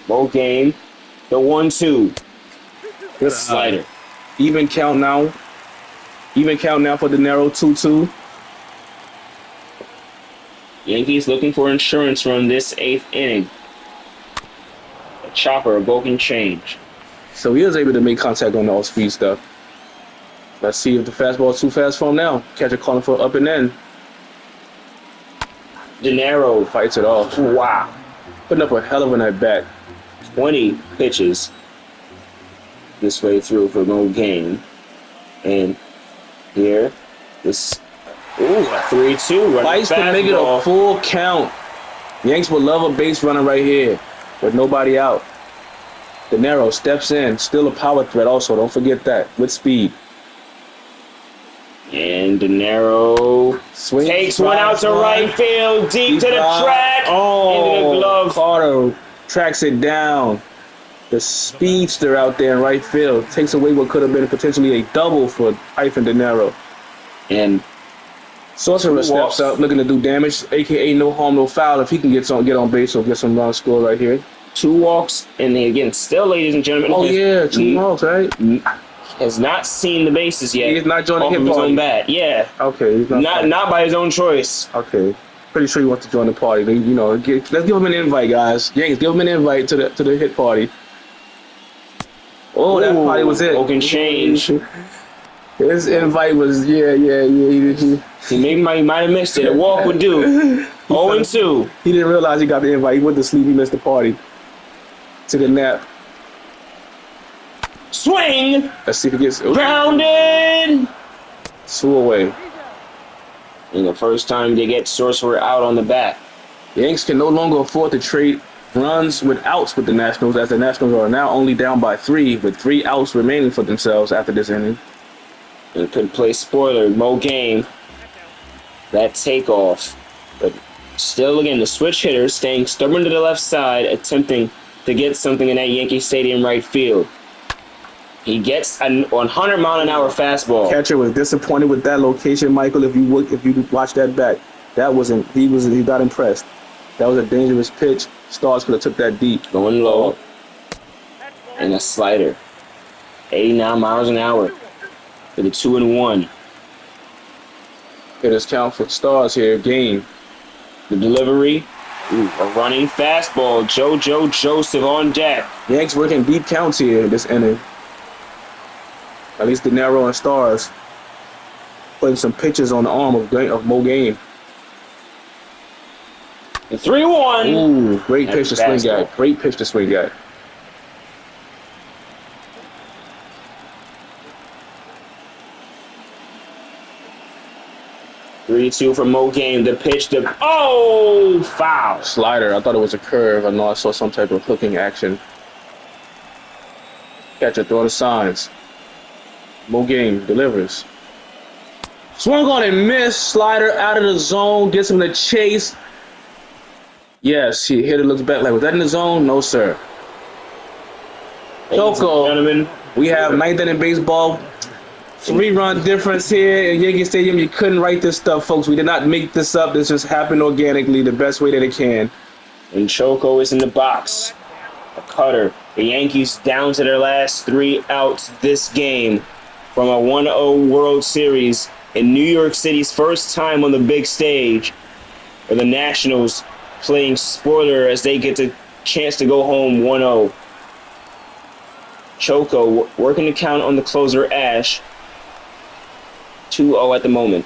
Mo Game, the 1-2. Good slider. Even count now. Even count now for De Niro, 2-2. Yankees looking for insurance run this 8th inning. A chopper, a broken change. So he was able to make contact on the off-speed stuff. Let's see if the fastball is too fast for him now. Catcher calling for up and in. De Niro Fights it off. Wow. Putting up a hell of an at-bat. 20 pitches this way through for Mo Game. And here, this, a 3-2. Fights to make it a full count. Yanks would love a base runner right here with nobody out. De Niro steps in. Still a power threat also. Don't forget that. With speed. And De Niro takes one out to right field, deep to the track, into the glove. Carter tracks it down. The speedster out there in right field takes away what could have been potentially a double for Hyphen De Niro. And Sorcerer steps up, looking to do damage, a.k.a. no harm, no foul. If he can get on base, so get some runs score right here. 2 walks, and again, still, ladies and gentlemen. Oh, yeah, 2 walks, right? Has not seen the bases yet. He's not joining his own bat. Yeah. Okay. He's not by his own choice. Okay. Pretty sure he wants to join the party. Let's give him an invite, guys. Yankees, give him an invite to the hit party. Oh, that party was it. Broken change. His invite was He might have missed it. A walk would do. 0-2. He didn't realize he got the invite. He went to sleep. He missed the party. Took a nap. Swing! Let's see if he gets Grounded! 2 away. And the first time they get Sorcerer out on the bat. The Yanks can no longer afford to trade runs with outs with the Nationals, as the Nationals are now only down by 3, with 3 outs remaining for themselves after this inning. And could play spoiler, Mo Game. That takeoff. But still, again, the switch hitter staying stubborn to the left side, attempting to get something in that Yankee Stadium right field. He gets a 100-mile-an-hour fastball. Catcher was disappointed with that location, Michael. If you watch that back, he got impressed. That was a dangerous pitch. Stars could have took that deep. Going low. And a slider. 89 miles an hour for the 2-1. Hitters count for Stars here. Game. The delivery. A running fastball. JoJo Joseph on deck. Yanks working deep counts here this inning. At least De Niro and Stars putting some pitches on the arm of Mo Game. The 3-1. Ooh, great pitch to swing at. Great pitch to swing at. Three-two from Mo Game. The pitch to foul. Slider. I thought it was a curve. I know I saw some type of hooking action. Catcher throwing the signs. Mo Game delivers. Swung on and missed. Slider out of the zone. Gets him to chase. Yes, he hit it. Looks back like, was that in the zone? No, sir. Choco, Gentlemen, we have 9th inning baseball. 3-run difference here in Yankee Stadium. You couldn't write this stuff, folks. We did not make this up. This just happened organically the best way that it can. And Choco is in the box. A cutter. The Yankees down to their last 3 outs this game from a 1-0 World Series in New York City's first time on the big stage, where the Nationals playing spoiler as they get the chance to go home 1-0. Choco working the count on the closer, Ash. 2-0 at the moment.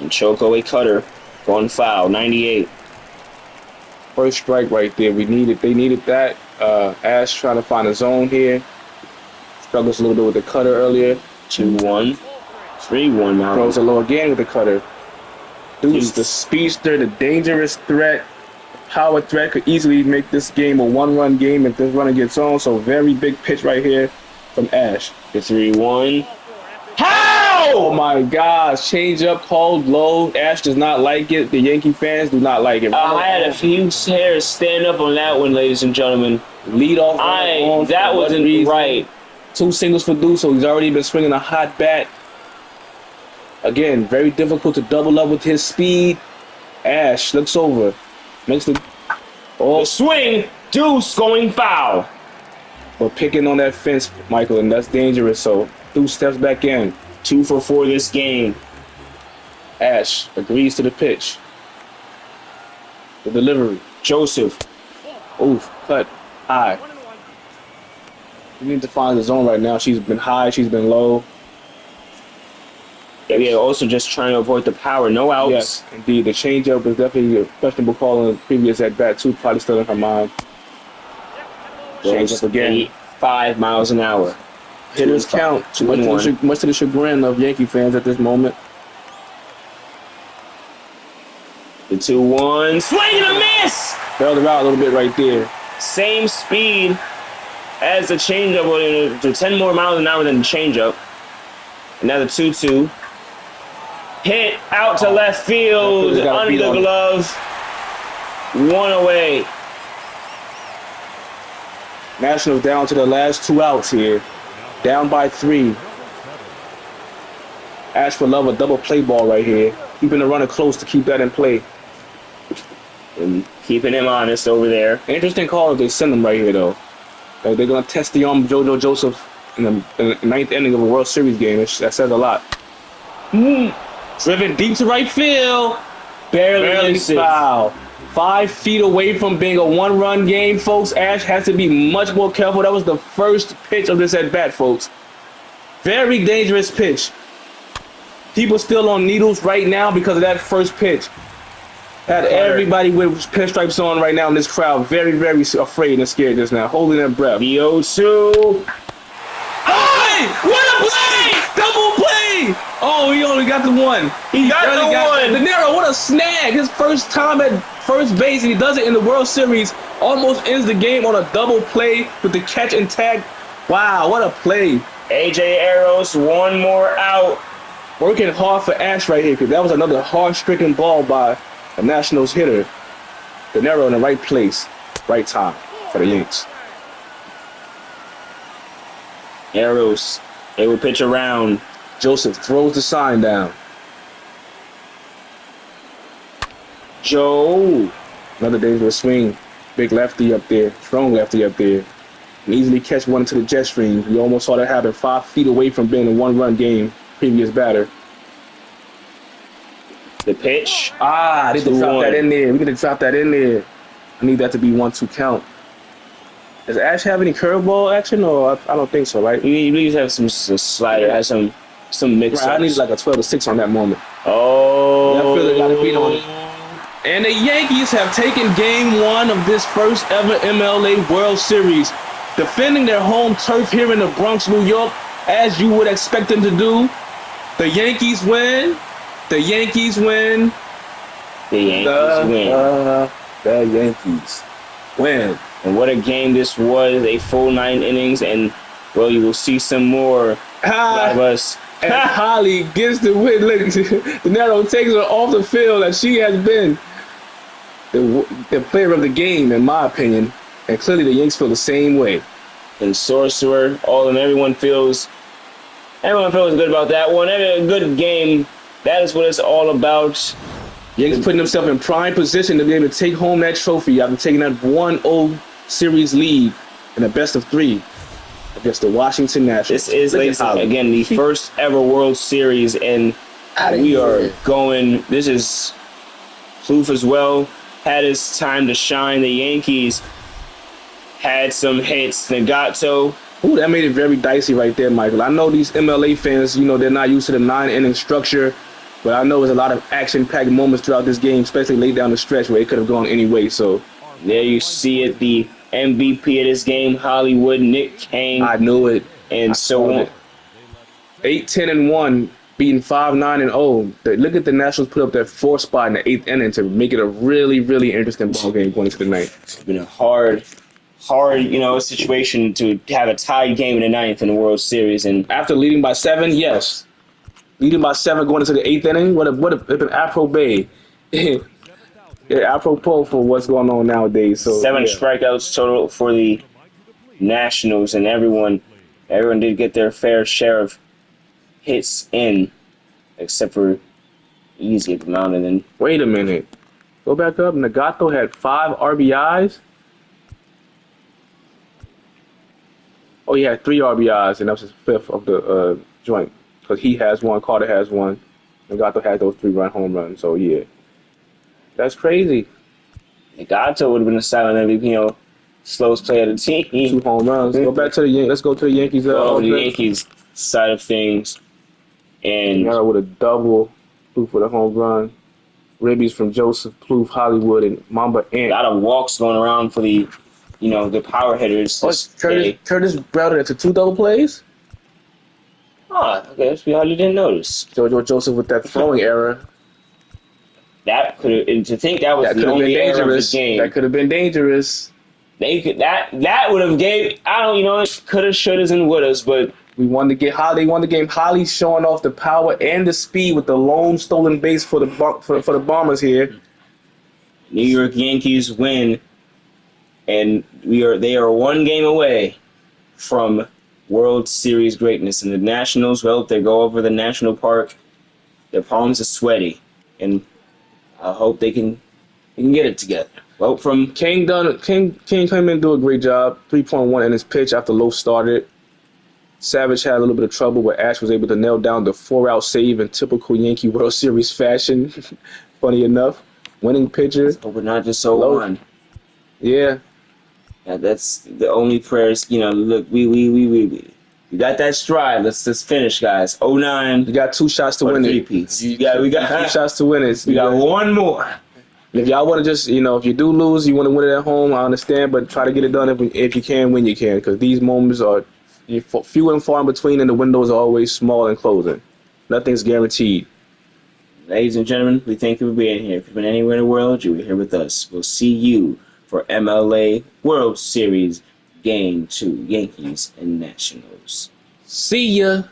And Choco, a cutter, going foul, 98. First strike right there. They needed that. Ash trying to find a zone here. Struggles a little bit with the cutter earlier. 2-1. 3-1 now. Throws a low again with the cutter. Deuce, the speedster, the dangerous threat, power threat, could easily make this game a 1-run game if this runner gets on. So very big pitch right here from Ash. The 3-1. How? Oh my gosh, change up called low. Ash does not like it. The Yankee fans do not like it. I had a few hairs stand up on that one, ladies and gentlemen. Lead off. That wasn't right. 2 singles for Deuce, so he's already been swinging a hot bat. Again, very difficult to double up with his speed. Ash looks over. Makes the swing. Deuce going foul. But picking on that fence, Michael, and that's dangerous. So Deuce steps back in. 2 for 4 this game. Ash agrees to the pitch. The delivery. Joseph. Oof, cut. High. You need to find the zone right now. She's been high. She's been low. Yeah, also just trying to avoid the power. No outs. Yes, indeed. The changeup is definitely a questionable call in the previous at bat too. Probably still in her mind. Changeup again. 5 miles an hour. Hitters count. Much to the chagrin of Yankee fans at this moment. The 2-1. Swing and a miss! Bailed her out a little bit right there. Same speed as the changeup. To 10 more miles an hour than the changeup. Another 2-2. Hit out to left field. Under the glove. 1 away. Nationals down to the last 2 outs here. Down by 3. Ash for love a double play ball right here. Keeping the runner close to keep that in play. And keeping him honest over there. Interesting call if they send him right here, though. They're going to test the arm of JoJo Joseph in the 9th inning of a World Series game. That says a lot. Driven deep to right field. Barely foul. 5 feet away from being a 1-run game, folks. Ash has to be much more careful. That was the first pitch of this at-bat, folks. Very dangerous pitch. People still on needles right now because of that first pitch. Had everybody with pinstripes on right now in this crowd very, very afraid and scared just now, holding their breath. The 0-2. Hey! What a play! Double play! Oh, he only got the 1. He got the 1. De Niro, what a snag! His first time at first base, and he does it in the World Series. Almost ends the game on a double play with the catch and tag. Wow, what a play! AJ Arrows, 1 more out. Working hard for Ash right here, because that was another hard-stricken ball by a Nationals hitter. De Niro in the right place, right time for the Yanks. Arrows, they will pitch around. Joseph throws the sign down. Joe. Another dangerous swing. Big lefty up there, strong lefty up there. And easily catch one into the jet stream. We almost saw that happen 5 feet away from being a 1-run game. Previous batter. The pitch. I need to drop that in there. We need to drop that in there. I need that to be 1-2 count. Does Ash have any curveball action? Or I don't think so, right? He really have some slider, has some mix. Right, I need like a 12-6 on that moment. Oh. I feel they got to beat on it. And the Yankees have taken game 1 of this first ever MLA World Series, defending their home turf here in the Bronx, New York, as you would expect them to do. The Yankees win. The Yankees win. The Yankees win. The Yankees win. And what a game this was. A full 9 innings. And, well, you will see some more out of us. And Holly gets the win. Look, De Niro takes her off the field as she has been the player of the game, in my opinion. And clearly the Yanks feel the same way. And Sorcerer, everyone feels good about that one. A good game. That is what it's all about. Yankees putting themselves in prime position to be able to take home that trophy after taking that 1-0 series lead in a best of 3 against the Washington Nationals. This is, ladies, again, the first ever World Series, and we are going. This is Plouffe as well. Had his time to shine. The Yankees had some hits. Nagato. Ooh, that made it very dicey right there, Michael. I know these MLA fans, they're not used to the 9-inning structure, but I know there's a lot of action-packed moments throughout this game, especially late down the stretch where it could have gone any way. So there you see it, the MVP of this game, Hollywood, Nick Kane. I knew it. And so on. 8-10-1, beating 5-9-0. Look at the Nationals put up that 4th spot in the 8th inning to make it a really, really interesting ball game going into the 9th. It's been a hard, situation to have a tied game in the 9th in the World Series. And after leading by 7, yes. Leading by 7 going into the 8th inning. What an apropos. Yeah, apropos for what's going on nowadays. So Seven yeah, strikeouts total for the Nationals, and everyone did get their fair share of hits in, except for Easy at the mound, and then wait a minute. Go back up. Nagato had 5 RBIs. Oh, he had 3 RBIs, and that was his 5th of the joint. Because he has 1, Carter has 1. Nagato had those 3-run home runs. So yeah, that's crazy. Gato would have been a silent MVP, slowest player of the 2 team. home runs. Go back to the Let's go to the Yankees Going over the offense. Yankees side of things, and Yara with a double. Plouffe with a home run. Ribbies from Joseph, Plouffe, Hollywood, and Mamba a Ant. lot of walks going around for the power hitters Oh, this day. Curtis routed into 2 double plays. Oh, I guess we hardly didn't notice. Jojo Joseph with that throwing error. That could have, and to think that was That the could have been only error of the dangerous. That game. could have been dangerous. They could that would have gave I don't coulda, shouldas, and wouldas, but We wanted to get Holly. They won the game. Holly showing off the power and the speed with the lone stolen base for the Bombers here. New York Yankees win, and they are one game away from World Series greatness. And the Nationals, well, if they go over the National Park, their palms are sweaty, and I hope they can get it together. Well, from King came in and do a great job. 3.1 in his pitch after Lowe started. Savage had a little bit of trouble, but Ash was able to nail down the 4-out save in typical Yankee World Series fashion. Funny enough, winning pitcher. but we're not just so Lowe. on. Yeah, That's the only prayers. Look, we got that stride. Let's finish, guys. 09. you got 2 shots to for win the it. three-peats. We got 2 shots to win it. We got one more. If y'all want to just, if you do lose, you want to win it at home, I understand, but try to get it done if you can when you can, because these moments are few and far in between, and the windows are always small and closing. Nothing's guaranteed. Ladies and gentlemen, we thank you for being here. If you've been anywhere in the world, you were here with us. We'll see you for MLA World Series Game 2, Yankees and Nationals. See ya.